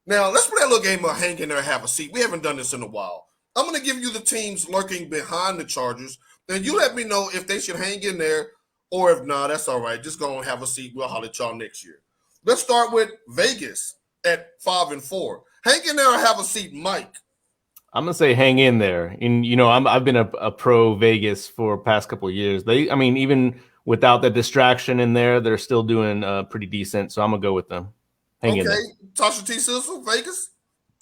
Now, let's play a little game of hang in there and have a seat. We haven't done this in a while. I'm going to give you the teams lurking behind the Chargers, and you let me know if they should hang in there or if not, that's all right. Just go and have a seat. We'll holler at y'all next year. Let's start with Vegas at 5-4. Hang in there or have a seat, Mike. I'm gonna say hang in there. And I've been a pro Vegas for past couple of years. Even without the distraction in there, they're still doing pretty decent. So I'm gonna go with them. Hang in there. Tasha T. Sizzle, Vegas.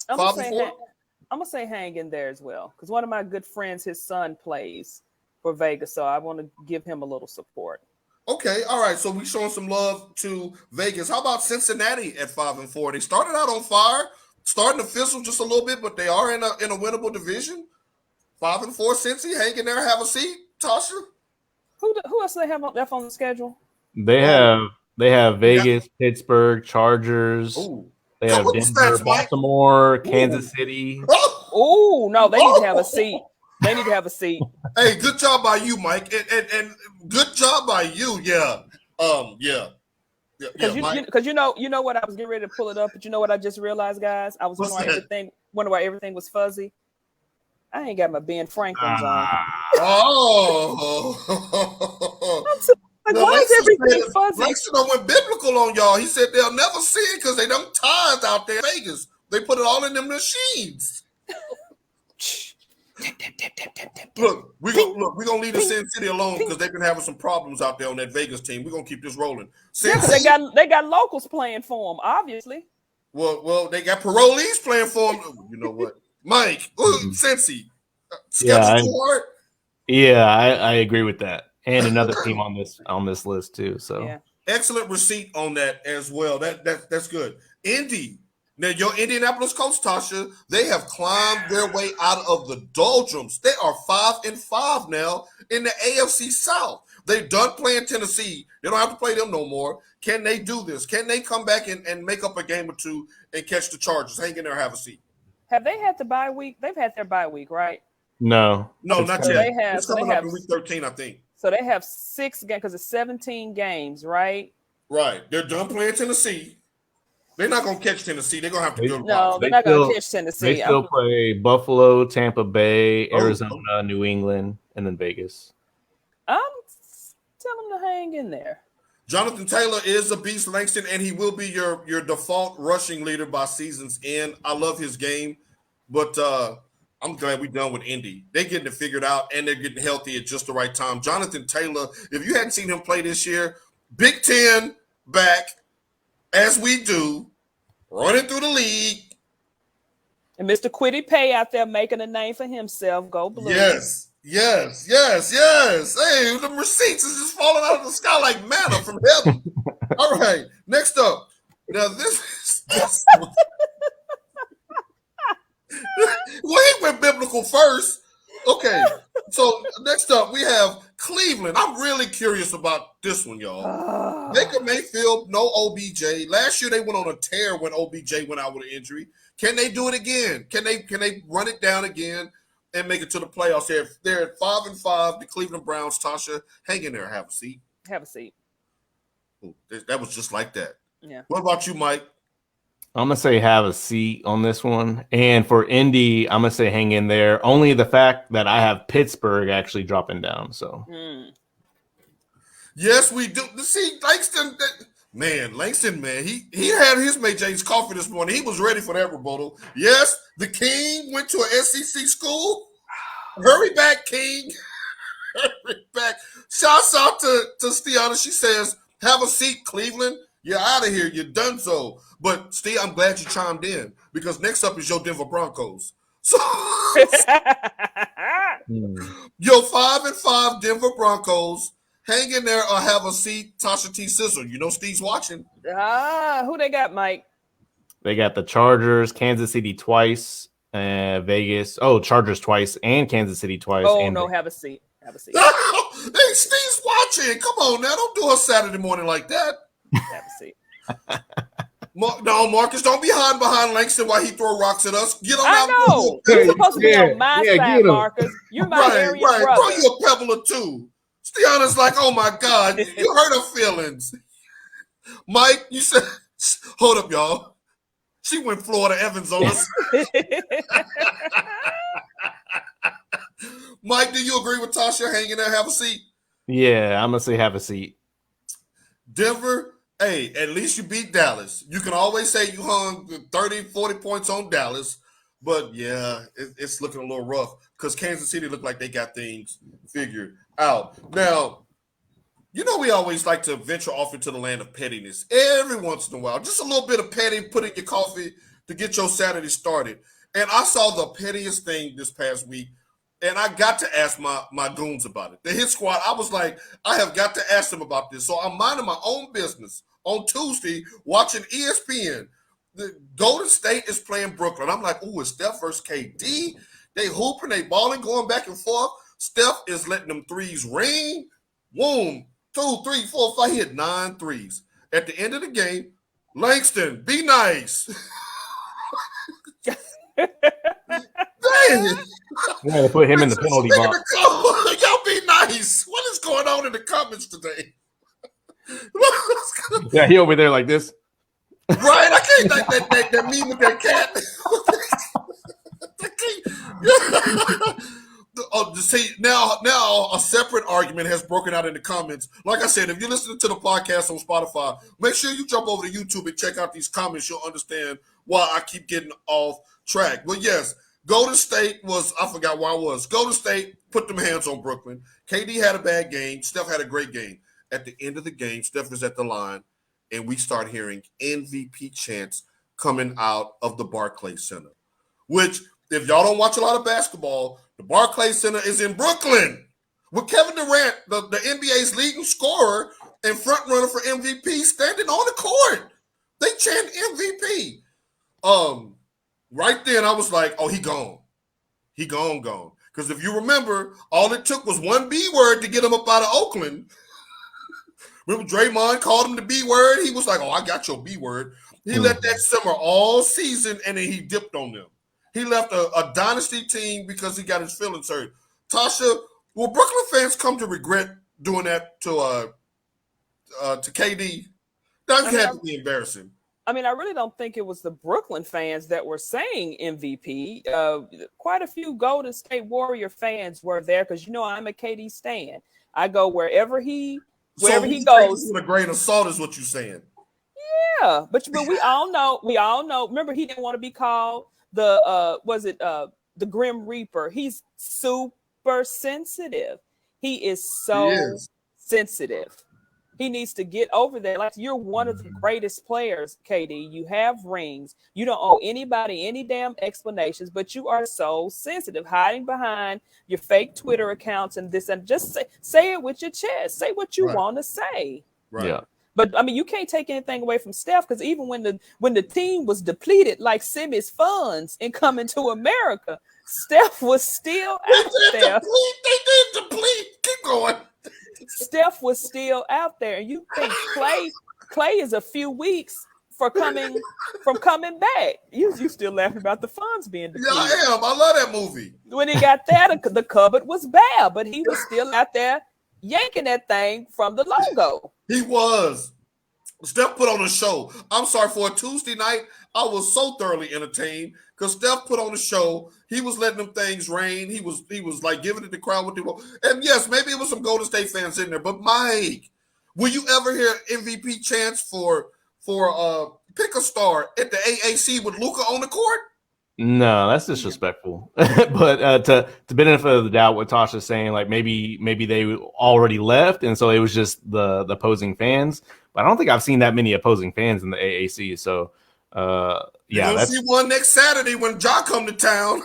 I'm gonna say hang in there as well because one of my good friends, his son plays for Vegas, so I want to give him a little support. Okay, all right. So we're showing some love to Vegas. How about Cincinnati at 5-4? They started out on fire. Starting to fizzle just a little bit, but they are in a winnable division. 5-4, Cincy, hang in there, have a seat. Tasha? Who else do they have left on the schedule? They have Vegas, Pittsburgh, Chargers. Ooh. They have Denver, Baltimore, Kansas City. Oh no, they need to have a seat. They need to have a seat. Hey, good job by you, Mike, and good job by you. Yeah, yeah. Because you know what, I was getting ready to pull it up, but you know what I just realized, guys? I was wondering why everything was fuzzy. I ain't got my Ben Franklin's on. Oh. Why is everything fuzzy? Langston went biblical on y'all. He said they'll never see it because they don't tithe out there in Vegas. They put it all in them machines. Look, we're gonna leave the Sin City alone because they've been having some problems out there on that Vegas team. We're gonna keep this rolling. They got locals playing for them, obviously. Well, they got parolees playing for them. You know what, Mike? Cincy, I agree with that, and another team on this list too. So excellent receipt on that as well. That's good. Indy Now, your Indianapolis Colts, Tasha, they have climbed their way out of the doldrums. They are 5-5 now in the AFC South. They're done playing Tennessee. They don't have to play them no more. Can they do this? Can they come back and make up a game or two and catch the Chargers? Hang in there, have a seat. Have they had the bye week? They've had their bye week, right? No, not yet. It's coming up in week 13, I think. So they have 6 games because it's 17 games, right? Right. They're done playing Tennessee. They're not going to catch Tennessee. They're going to have to go. No, they're not going to catch Tennessee. They still play Buffalo, Tampa Bay, Arizona, New England, and then Vegas. I'm telling them to hang in there. Jonathan Taylor is a beast, Langston, and he will be your default rushing leader by season's end. I love his game, but I'm glad we're done with Indy. They're getting it figured out, and they're getting healthy at just the right time. Jonathan Taylor, if you hadn't seen him play this year, Big Ten back, as we do, running through the league. And Mr. Quiddy Pay out there making a name for himself. Go Blue. Yes. Hey, the receipts is just falling out of the sky like manna from heaven. All right, next up. Now this well, he went biblical first. Okay, so next up we have Cleveland. I'm really curious about this one, y'all. Baker Mayfield, no OBJ. Last year they went on a tear when OBJ went out with an injury. Can they do it again? Can they run it down again and make it to the playoffs? They're at 5-5. The Cleveland Browns, Tasha, hang in there, have a seat. Have a seat. Ooh, that was just like that. Yeah. What about you, Mike? I'm going to say have a seat on this one. And for Indy, I'm going to say hang in there. Only the fact that I have Pittsburgh actually dropping down. So, Yes, we do. See, Langston, he had his May James coffee this morning. He was ready for that rebuttal. Yes, the King went to an SEC school. Hurry back, King. Hurry back. Shouts out to Stiana. She says, have a seat, Cleveland. You're out of here. You're done so. But, Steve, I'm glad you chimed in because next up is your Denver Broncos. So, your 5-5 Denver Broncos, hang in there or have a seat, Tasha T. Sizzle. You know Steve's watching. Who they got, Mike? they got the Chargers, Kansas City twice, Vegas. Oh, Chargers twice and Kansas City twice. Oh, and no, Vegas. have a seat. Have a seat. Hey, Steve's watching. Come on now. Don't do a Saturday morning like that. Have a seat. No, Marcus, don't be hiding behind Langston while he throw rocks at us. Get on I out. know. You're supposed to be on my side, Marcus. You're my area brother. Throw you a pebble or two. Stiana's like, oh my God, you hurt her feelings. Mike, you said, hold up, y'all. She went Florida Evans on us. Mike, do you agree with Tasha hanging there? Have a seat. Yeah, I'm going to say have a seat. Denver, hey, at least you beat Dallas. You can always say you hung 30, 40 points on Dallas, but yeah, it's looking a little rough because Kansas City looked like they got things figured out. Now, you know we always like to venture off into the land of pettiness every once in a while. Just a little bit of petty, put in your coffee to get your Saturday started. And I saw the pettiest thing this past week, and I got to ask my goons about it. The hit squad, I was like, I have got to ask them about this. So I'm minding my own business on Tuesday watching ESPN. The Golden State is playing Brooklyn. I'm like, ooh, it's Steph versus KD. They hooping, they balling, going back and forth. Steph is letting them threes ring. 1, 2, 3, 4, 5. He hit 9 threes. At the end of the game, Langston, be nice. Dang. We're going to put him in the penalty box. Y'all be nice. What is going on in the comments today? Yeah, he over there like this. Right? I can't like that meme with that cat. See, now a separate argument has broken out in the comments. Like I said, if you're listening to the podcast on Spotify, make sure you jump over to YouTube and check out these comments. You'll understand why I keep getting off track. But yes, Golden State I forgot where I was. Golden State put them hands on Brooklyn. KD had a bad game. Steph had a great game. At the end of the game, Steph is at the line, and we start hearing MVP chants coming out of the Barclays Center, which, if y'all don't watch a lot of basketball, the Barclays Center is in Brooklyn with Kevin Durant, the NBA's leading scorer and front runner for MVP, standing on the court. They chant MVP. Right then I was like, oh, he gone. He gone. Because if you remember, all it took was one B word to get him up out of Oakland. Remember Draymond called him the B word? He was like, oh, I got your B word. He let that simmer all season, and then he dipped on them. He left a dynasty team because he got his feelings hurt. Tosha, will Brooklyn fans come to regret doing that to KD? That had to be embarrassing. I mean, I really don't think it was the Brooklyn fans that were saying MVP. Quite a few Golden State Warrior fans were there because, I'm a KD stan. I go wherever he goes. With a grain of salt is what you're saying. Yeah, but we all know. Remember, he didn't want to be called the Grim Reaper. He's super sensitive. He is so sensitive. He needs to get over there. Like, you're one of the greatest players, KD. You have rings. You don't owe anybody any damn explanations, but you are so sensitive, hiding behind your fake Twitter accounts and this, and just say it with your chest. Say what you want to say. Right. Yeah. But I mean, you can't take anything away from Steph, because even when the team was depleted, like Simmons funds in Coming to America, Steph was still out there. They did deplete. Keep going. Steph was still out there, and you think Clay is a few weeks from coming back. You still laughing about the funds being depleted. Yeah, I am. I love that movie. When he got there, the cupboard was bare, but he was still out there yanking that thing from the logo. He was. Steph put on a show. I'm sorry, for a Tuesday night, I was so thoroughly entertained because Steph put on a show. He was letting them things rain. He was like giving it the crowd what they want. And yes, maybe it was some Golden State fans in there. But Mike, will you ever hear MVP chants for pick a star at the AAC with Luka on the court? No, that's disrespectful. But to benefit of the doubt, what Tasha's saying, like maybe they already left, and so it was just the opposing fans. But I don't think I've seen that many opposing fans in the AAC. So yeah, you'll see one next Saturday when Ja come to town.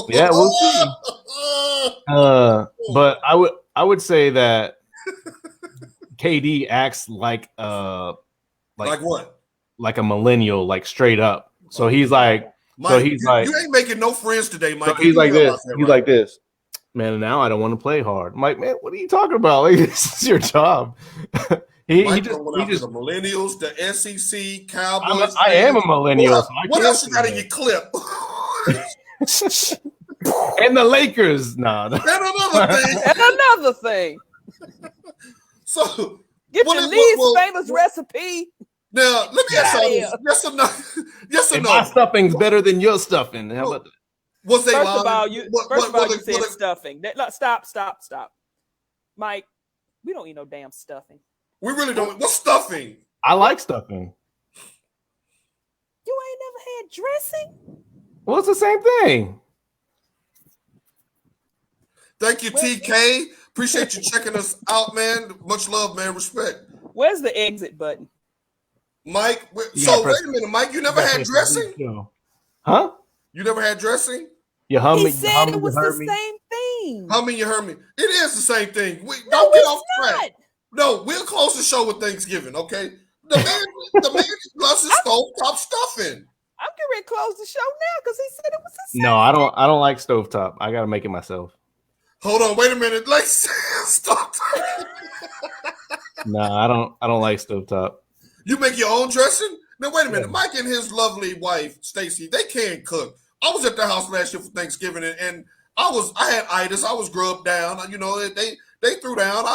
Yeah, we'll see. But I would say that KD acts like what? Like a millennial, like straight up. So he's like. Mike, so he's like, you ain't making no friends today, Mike. So he's like this. He's like this. Man, now I don't want to play hard. I'm like, man, what are you talking about? Like, this is your job. he just the millennials, the SEC, Cowboys. I am a millennial. What else you got in your clip? And the Lakers. No. And another thing. So get your least famous recipe. Now, let me ask you this. Yes or no? Yes or no? My stuffing's better than your stuffing. How about that? Was they First lying? of all, you said stuffing. Stop. Mike, we don't eat no damn stuffing. We really don't. What's stuffing? I like stuffing. You ain't never had dressing? Well, it's the same thing. Thank you, TK. Appreciate you checking us out, man. Much love, man. Respect. Where's the exit button? Mike, so wait a minute, Mike, you never had dressing? Huh? You never had dressing? You heard me. He said it was the same thing. How many you heard me? It is the same thing. Don't get off track. No, we'll close the show with Thanksgiving, okay? The man loves his stovetop stuffing. I'm getting ready to close the show now because he said it was the same. No, I don't like stovetop. I gotta make it myself. Hold on, wait a minute. Like stop. No, I don't like stovetop. You make your own dressing? Now wait a minute. Mike and his lovely wife, Stacy, they can't cook. I was at their house last year for Thanksgiving, and I had itis. I was grubbed down. You know, they threw down.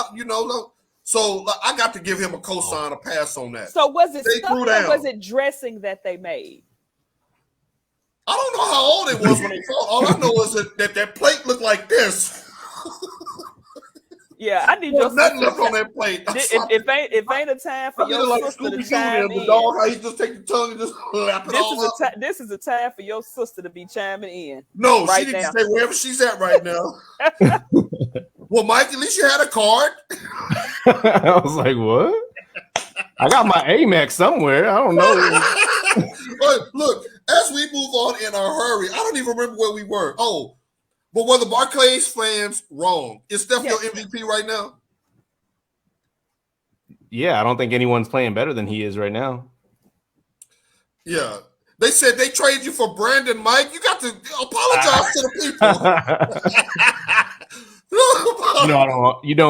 So I got to give him a cosign, a pass on that. So was it stuffing or was it dressing that they made? I don't know how old it was when they fought. All I know is that plate looked like this. Yeah, I need your nothing left on that plate. It ain't a time for your sister to chime in. The dog, how you just take the tongue and just lap it all up. This is a time for your sister to be chiming in. No, she needs to stay wherever she's at right now. Well, Mike, at least you had a card. I was like, what? I got my Amex somewhere. I don't know. But look, as we move on in our hurry, I don't even remember where we were. Oh, but were the Barclays fans wrong? Is Steph your MVP right now? Yeah, I don't think anyone's playing better than he is right now. Yeah. They said they traded you for Brandon, Mike. You got to apologize to the people.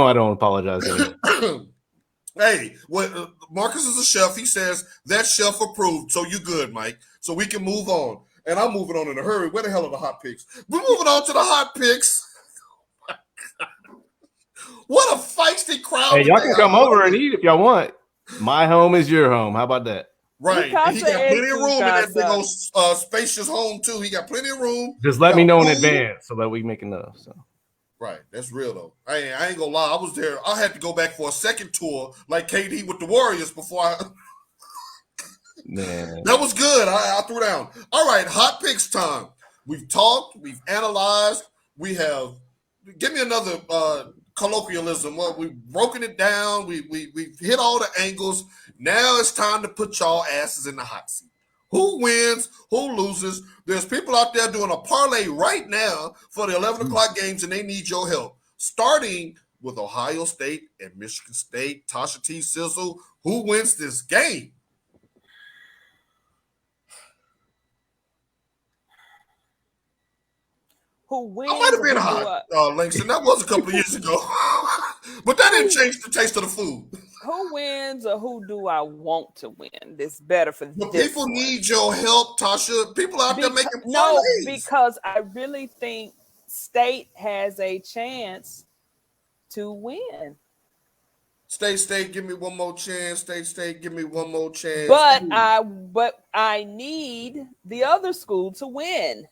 I don't apologize. Hey, Marcus is a chef. He says that chef approved. So you good, Mike. So we can move on. And I'm moving on in a hurry. Where the hell are the hot picks? We're moving on to the hot picks. What a feisty crowd. Hey, y'all can come over and eat if y'all want. My home is your home. How about that? Right. He got plenty of room in that big old spacious home, too. He got plenty of room. Just let me know in advance so that we make enough. So. Right. That's real, though. I ain't going to lie. I was there. I had to go back for a second tour like KD with the Warriors before I... Man. That was good. I threw down. All right. Hot picks time. We've talked. We've analyzed. We have... Give me another... colloquialism. Well, we've broken it down. We've hit all the angles. Now it's time to put y'all asses in the hot seat. Who wins? Who loses? There's people out there doing a parlay right now for the 11 o'clock games, and they need your help. Starting with Ohio State and Michigan State. Tosha T. Sizzle. Who wins this game? Who wins? I might have been hot, Langston. That was a couple of years ago. But that didn't change the taste of the food. Who wins or who do I want to win? This better for but this people one. need your help, Tosha. People out there making parlays. No, because I really think State has a chance to win. State, give me one more chance. State, give me one more chance. But I need the other school to win.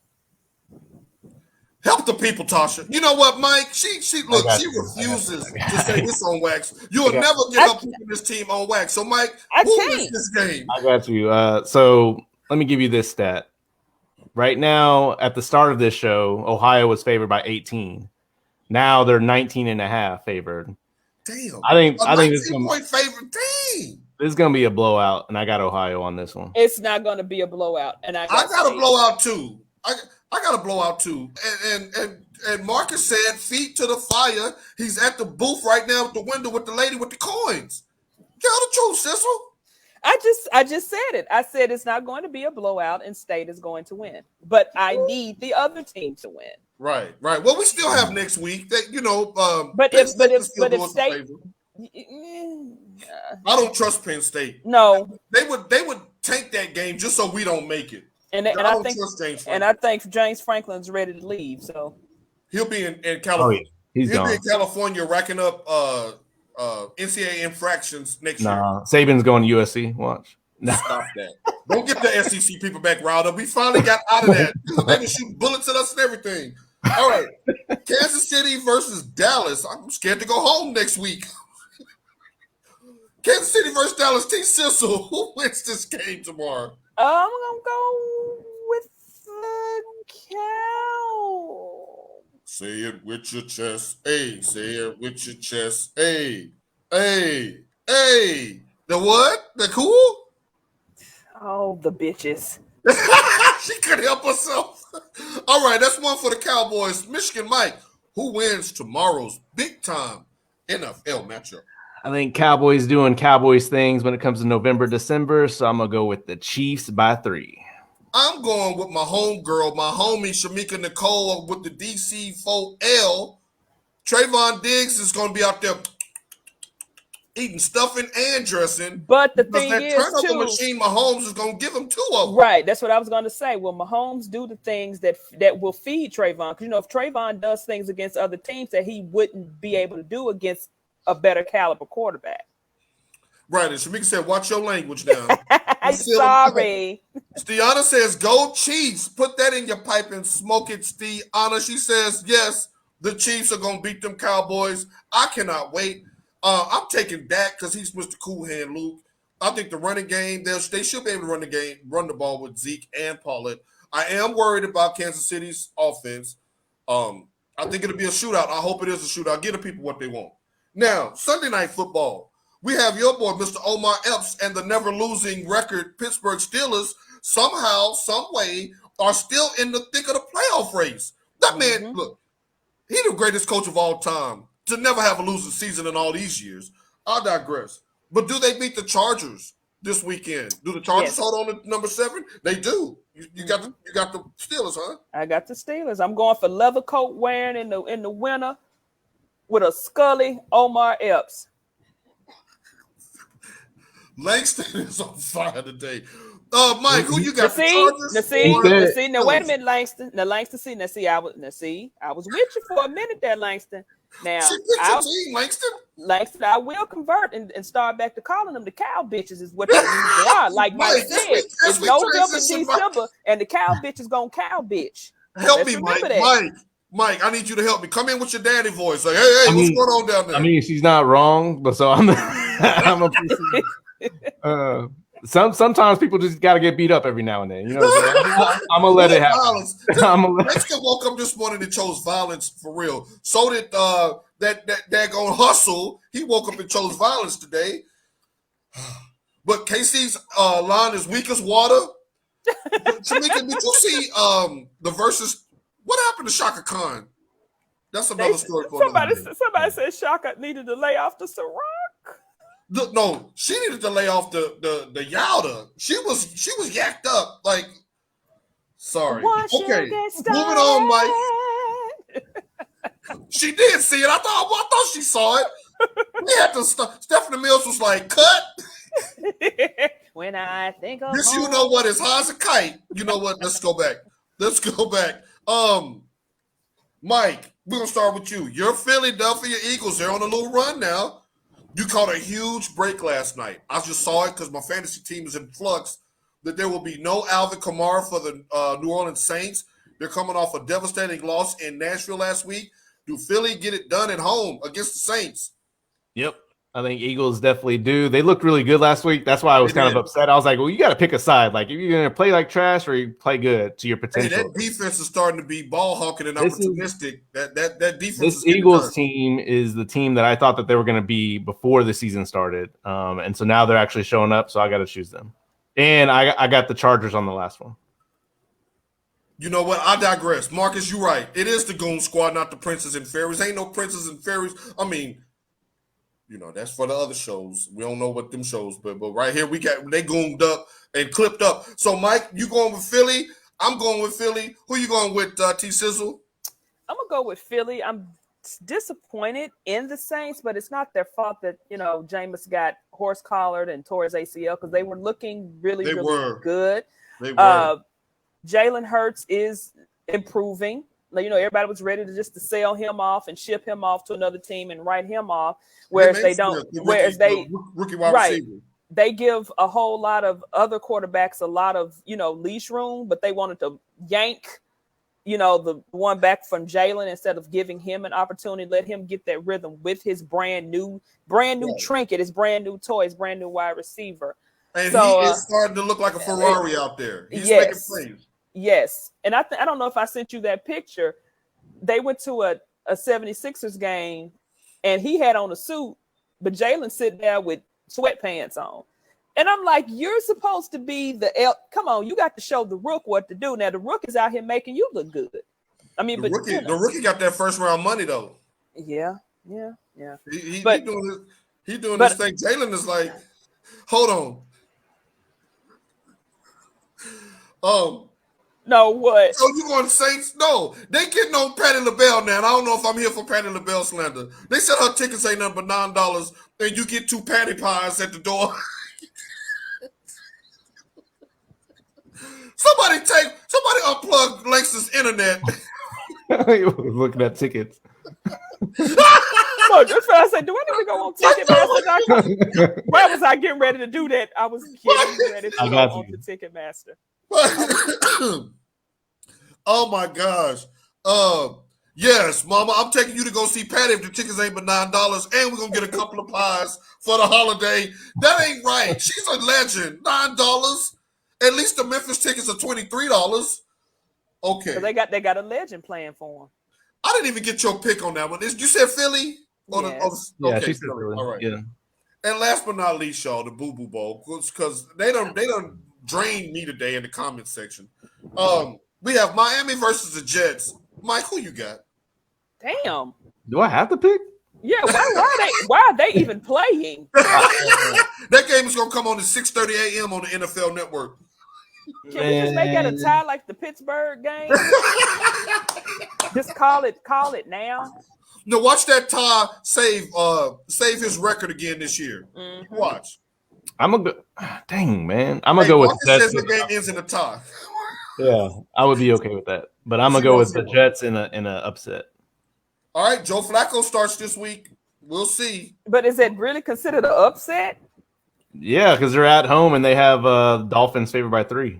Help the people, Tosha. You know what, Mike? She refuses to say this on wax. You'll never get up keeping this team on wax. So, Mike, who wins this game? I got you. So let me give you this stat. Right now, at the start of this show, Ohio was favored by 18. Now they're 19.5 favored. Damn. I think this is point favorite team. This is gonna be a blowout, and I got Ohio on this one. It's not gonna be a blowout, and I got a blowout too. I got a blowout too. And Marcus said, feet to the fire. He's at the booth right now at the window with the lady with the coins. Tell the truth, Sizzle. I just said it. I said it's not going to be a blowout, and State is going to win. But I need the other team to win. Right. Well, we still have next week. That but if State, I don't trust Penn State. No, they would tank that game just so we don't make it. And I think James Franklin's ready to leave. So he'll be in California. Oh, yeah. He'll be in California racking up NCAA infractions next year. Saban's going to USC. Watch. Stop that. Don't get the SEC people back riled up. We finally got out of that. They were shooting bullets at us and everything. All right. Kansas City versus Dallas. I'm scared to go home next week. Kansas City versus Dallas. T. Sizzle, who wins this game tomorrow? I'm going to go with the Cow. Say it with your chest. Hey, say it with your chest. Hey. The what? The cool? Oh, the bitches. She couldn't help herself. All right, that's one for the Cowboys. Michigan Mike, who wins tomorrow's big-time NFL matchup? I think Cowboys doing Cowboys things when it comes to November, December, so I'm going to go with the Chiefs by 3. I'm going with my homegirl, my homie Shamika Nicole with the DC4L. Trayvon Diggs is going to be out there eating stuffing and dressing. But the thing is, turnover machine Mahomes is going to give him 2 of them. Right, that's what I was going to say. Will Mahomes do the things that will feed Trayvon? Because, if Trayvon does things against other teams that he wouldn't be able to do against a better caliber quarterback. Right, and Shamika said, watch your language now. I'm sorry. Stiana says, go Chiefs. Put that in your pipe and smoke it, Stiana. She says, yes, the Chiefs are going to beat them Cowboys. I cannot wait. I'm taking Dak because he's Mr. Cool Hand Luke. I think the running game, they should be able to run the ball with Zeke and Pollard. I am worried about Kansas City's offense. I think it'll be a shootout. I hope it is a shootout. Give the people what they want. Now, Sunday Night Football. We have your boy, Mr. Omar Epps, and the never-losing record Pittsburgh Steelers somehow, some way, are still in the thick of the playoff race. That man, look, he's the greatest coach of all time to never have a losing season in all these years. I digress. But do they beat the Chargers? this weekend? Do the Chargers Yes. hold on to number 7? They do. You got the Steelers, huh? I got the Steelers. I'm going for leather coat wearing in the winter with a Scully Omar Epps. Langston is on fire today. Mike, who you got? See, now wait a minute, Langston. Now Langston, I was with you for a minute there, Langston. Now She picked your team, Langston. I will convert and start back to calling them the cow bitches is what they usually are. Like Mike said, it's November, December, and the cow bitch is gonna cow bitch. Help me, Mike. Mike, I need you to help me. Come in with your daddy voice. Like, hey, what's going on down there? I mean, she's not wrong, but so I'm sometimes people just got to get beat up every now and then. You know what I'm saying? I'm going to let it happen. Mexican woke up this morning and chose violence for real. So did that daggone Hustle. He woke up and chose violence today. But KC's line is weak as water. Tamika, did you see the verses? What happened to Shaka Khan? That's another story. Somebody said Shaka needed to lay off the Ciroc. No, she needed to lay off the Yowda. She was yacked up. Like, sorry. Okay, moving on, Mike. She did see it. I thought she saw it. We had to stop. Stephanie Mills was like, cut. When I think of this, you know what? As high as a kite. You know what? Let's go back. Mike, we're gonna start with you. Your Philadelphia Eagles, they're on a little run now. You caught a huge break last night. I just saw it because my fantasy team is in flux that there will be no Alvin Kamara for the New Orleans Saints. They're coming off a devastating loss in Nashville last week. Do Philly get it done at home against the Saints? Yep. I think Eagles definitely do. They looked really good last week. That's why I was kind of upset. I was like, well, you got to pick a side. Like, if you're going to play like trash or you play good to your potential. Hey, that defense is starting to be ball hawking and opportunistic. That defense. This Eagles team is the team that I thought that they were going to be before the season started. And so now they're actually showing up, so I got to choose them. And I got the Chargers on the last one. You know what? I digress. Marcus, you're right. It is the Goon Squad, not the Princes and Fairies. Ain't no Princes and Fairies. I mean, you know, that's for the other shows. We don't know what them shows, but right here they gooned up and clipped up. So, Mike, you going with Philly? I'm going with Philly. Who you going with, T Sizzle? I'm gonna go with Philly. I'm disappointed in the Saints, but it's not their fault that Jameis got horse collared and tore his ACL because they were looking really good. They were. Jalen Hurts is improving. Everybody was ready to sell him off and ship him off to another team and write him off. Whereas they don't. Rookie wide receiver. They give a whole lot of other quarterbacks a lot of leash room, but they wanted to yank the one back from Jalen instead of giving him an opportunity, let him get that rhythm with his brand new trinket, his brand new toy, his brand new wide receiver. And he is starting to look like a Ferrari out there. He's making plays. Yes. And I don't know if I sent you that picture. They went to a 76ers game and he had on a suit, but Jalen sitting there with sweatpants on. And I'm like, you're supposed to be come on, you got to show the Rook what to do. Now the Rook is out here making you look good. I mean, the rookie got that first round money though. Yeah. He doing this thing. Jalen is like, hold on. No, what? So you going to Saints? No, they getting on Patti LaBelle now. And I don't know if I'm here for Patti LaBelle slander. They said her tickets ain't nothing but $9, and you get 2 patty pies at the door. Somebody unplug Langston's internet. He was looking at tickets. Look, that's what I said. Do I need to go on Ticketmaster? Why was I getting ready to do that? I was getting ready to go on the Ticketmaster. Oh my gosh. Yes, Mama, I'm taking you to go see Patty if the tickets ain't but $9, and we're gonna get a couple of pies for the holiday. That ain't right. She's a legend. $9. At least the Memphis tickets are $23. Okay. So they got a legend playing for them. I didn't even get your pick on that one. You said Philly? Yes. Yeah, she said Philly. All right. Yeah. And last but not least, y'all, the Boo Boo Bowl, because they done drained me today in the comment section. We have Miami versus the Jets. Mike, who you got? Damn. Do I have to pick? Yeah, why are they even playing? That game is gonna come on at 6:30 a.m. on the NFL Network. Can we just make that a tie like the Pittsburgh game? Just call it now. No, watch that tie save his record again this year. Mm-hmm. Watch. I'm gonna go. Dang, man, I'm gonna go with Marcus the Jets. says the game ends in a tie. Yeah, I would be okay with that, but I'm gonna go with the Jets in a upset. All right, Joe Flacco starts this week. We'll see. But is it really considered an upset? Yeah, because they're at home and they have Dolphins favored by 3.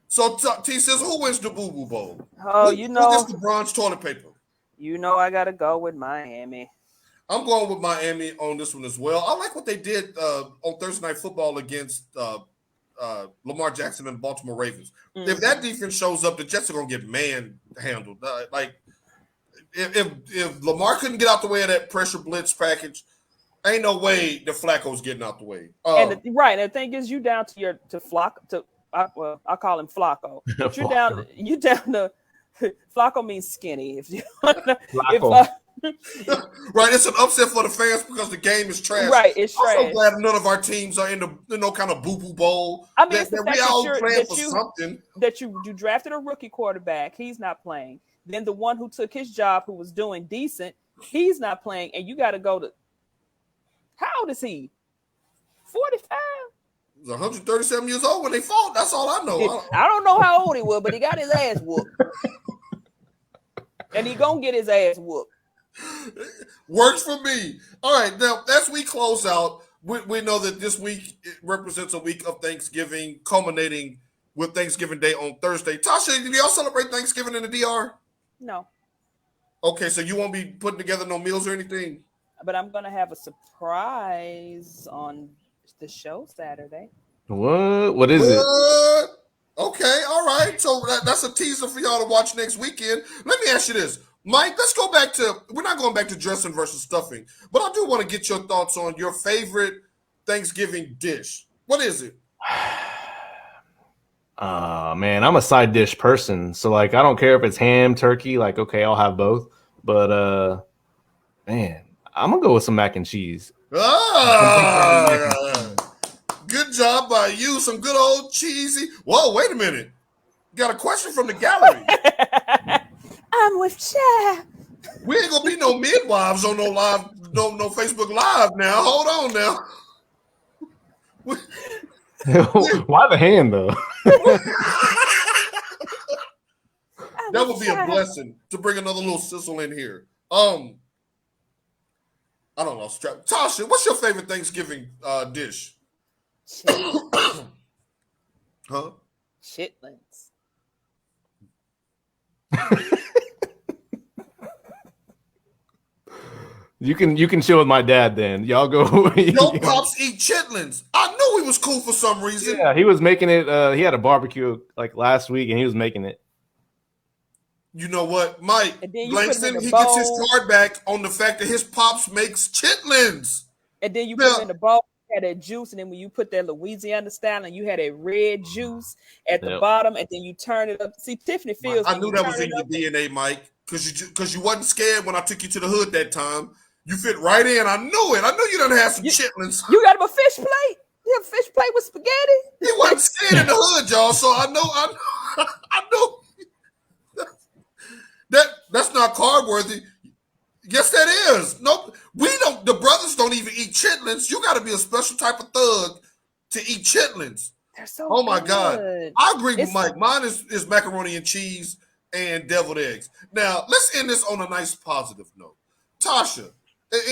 So T says, who wins the Boo Boo Bowl? Oh, Who gets the bronze toilet paper? You know I gotta go with Miami. I'm going with Miami on this one as well. I like what they did on Thursday Night Football against Lamar Jackson and the Baltimore Ravens. Mm-hmm. If that defense shows up, the Jets are going to get man-handled. If Lamar couldn't get out the way of that pressure blitz package, ain't no way the Flacco's getting out the way. And the thing is, you down to Flacco. I call him Flacco. But you down to Flacco means skinny. If you Flacco. Right, it's an upset for the fans because the game is trash. Right, it's trash. I'm so glad none of our teams are in the kind of boo-boo bowl. I mean, it's the fact we all playing for something. That you drafted a rookie quarterback. He's not playing. Then the one who took his job, who was doing decent, he's not playing. And you got to go to – how old is he? 45? He was 137 years old when they fought. That's all I know. I don't know how old he was, but he got his ass whooped. And he going to get his ass whooped. Works for me. All right, now as we close out, we know that this week it represents a week of Thanksgiving, culminating with Thanksgiving Day on Thursday. Tosha, do y'all celebrate Thanksgiving in the DR? No. Okay, so you won't be putting together no meals or anything? But I'm going to have a surprise on the show Saturday. What is it? Okay, all right. So that's a teaser for y'all to watch next weekend. Let me ask you this. Mike, let's go back to – we're not going back to dressing versus stuffing, but I do want to get your thoughts on your favorite Thanksgiving dish. What is it? Man, I'm a side dish person. So, I don't care if it's ham, turkey. Okay, I'll have both. But, man, I'm going to go with some mac and cheese. Good job by you. Some good old cheesy – whoa, wait a minute. Got a question from the gallery. I'm with Chad. We ain't gonna be no midwives on no Facebook Live now. Hold on now. Why the hand though? That would be a blessing to bring another little sizzle in here. I don't know. Tosha, what's your favorite Thanksgiving dish? Huh? Chitlins. You can chill with my dad then. Y'all go. Your pops eat chitlins. I knew he was cool for some reason. Yeah, he was making it. He had a barbecue last week, and he was making it. You know what, Mike? Blankson, he gets his card back on the fact that his pops makes chitlins. And then you put it in the bowl. Had that juice, and then when you put that Louisiana style, and you had a red juice at the bottom, and then you turn it up. See, Tiffany feels. I knew that was in your DNA, Mike, because you wasn't scared when I took you to the hood that time. You fit right in. I knew it. I knew you done have some chitlins. You got him a fish plate. You have a fish plate with spaghetti. He wasn't scared in the hood, y'all. So I know. That's not card worthy. Yes, that is. No, we don't. The brothers don't even eat chitlins. You got to be a special type of thug to eat chitlins. They're so oh my good. God! I agree with Mike. Mine is macaroni and cheese and deviled eggs. Now let's end this on a nice positive note. Tosha,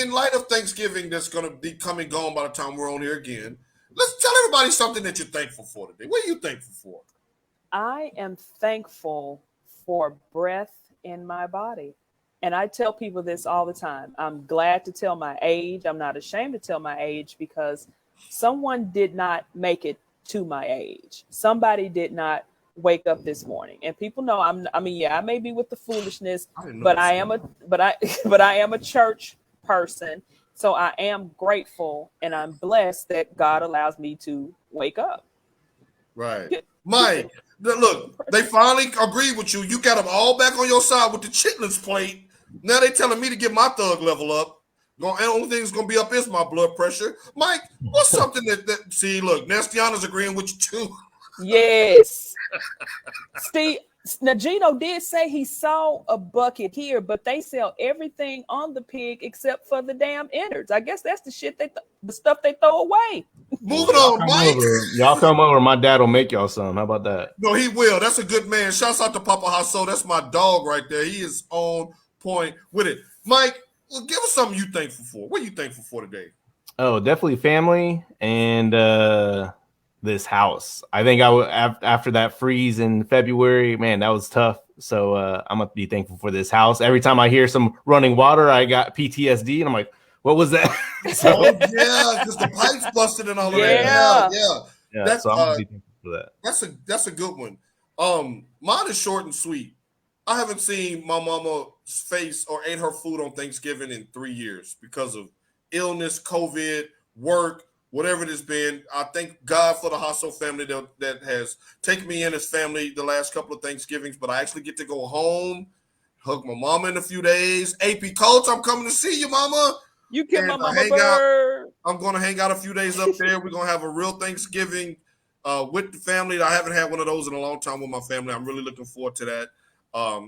in light of Thanksgiving that's going to be coming gone by the time we're on here again, let's tell everybody something that you're thankful for today. What are you thankful for? I am thankful for breath in my body. And I tell people this all the time. I'm glad to tell my age. I'm not ashamed to tell my age because someone did not make it to my age. Somebody did not wake up this morning. And people know I may be with the foolishness, but I am a church person. So I am grateful and I'm blessed that God allows me to wake up. Right. Mike, look, they finally agreed with you. You got them all back on your side with the chitlins plate. Now they telling me to get my thug level up. The only thing that's gonna be up is my blood pressure. Mike, what's something that see? Look, Nastiana's agreeing with you too. Yes. Steve, now Gino did say he saw a bucket here, but they sell everything on the pig except for the damn innards. I guess that's the shit the stuff they throw away. Moving on, Mike. Y'all come over. My dad will make y'all some. How about that? No, he will. That's a good man. Shouts out to Papa Hasso. That's my dog right there. He is on point with it. Mike, well, give us something you thankful for. What are you thankful for today? Oh, definitely family and this house. I think I would after that freeze in February, man, that was tough. So I'm gonna be thankful for this house. Every time I hear some running water, I got PTSD, and I'm like, "What was that?" Oh yeah, because the pipes busted and all of that. Yeah. So I'm gonna be thankful for that. That's a good one. Mine is short and sweet. I haven't seen my mama's face or ate her food on Thanksgiving in 3 years because of illness, COVID, work, whatever it has been. I thank God for the Hasso family that has taken me in as family the last couple of Thanksgivings, but I actually get to go home, hug my mama in a few days. AP Colter, I'm coming to see you, mama. You get my mama bird. I'm going to hang out a few days up there. We're going to have a real Thanksgiving with the family. I haven't had one of those in a long time with my family. I'm really looking forward to that.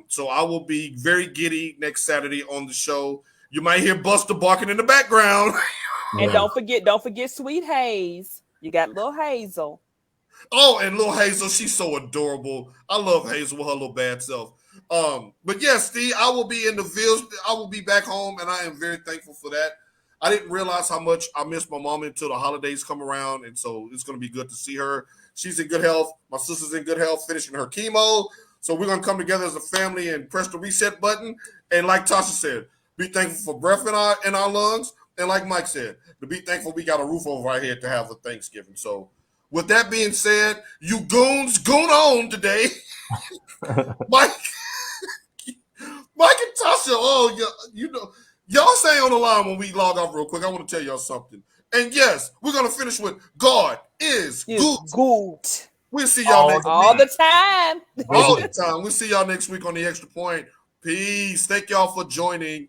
So I will be very giddy next Saturday on the show. You might hear Buster barking in the background. And don't forget Sweet Haze. You got little Hazel. Oh, and little Hazel, she's so adorable. I love Hazel with her little bad self. But yes, Steve, I will be in the Villes. I will be back home, and I am very thankful for that. I didn't realize how much I missed my mom until the holidays come around, and so it's going to be good to see her. She's in good health. My sister's in good health, finishing her chemo. So we're going to come together as a family and press the reset button. And like Tosha said, be thankful for breath in our lungs. And like Mike said, to be thankful we got a roof over our head to have a Thanksgiving. So with that being said, you goons, goon on today. Mike and Tosha, you know, y'all stay on the line when we log off real quick. I want to tell y'all something. And yes, we're going to finish with God is good. We'll see y'all next week. All the time. All the time. We'll see y'all next week on The Extra Point. Peace. Thank y'all for joining.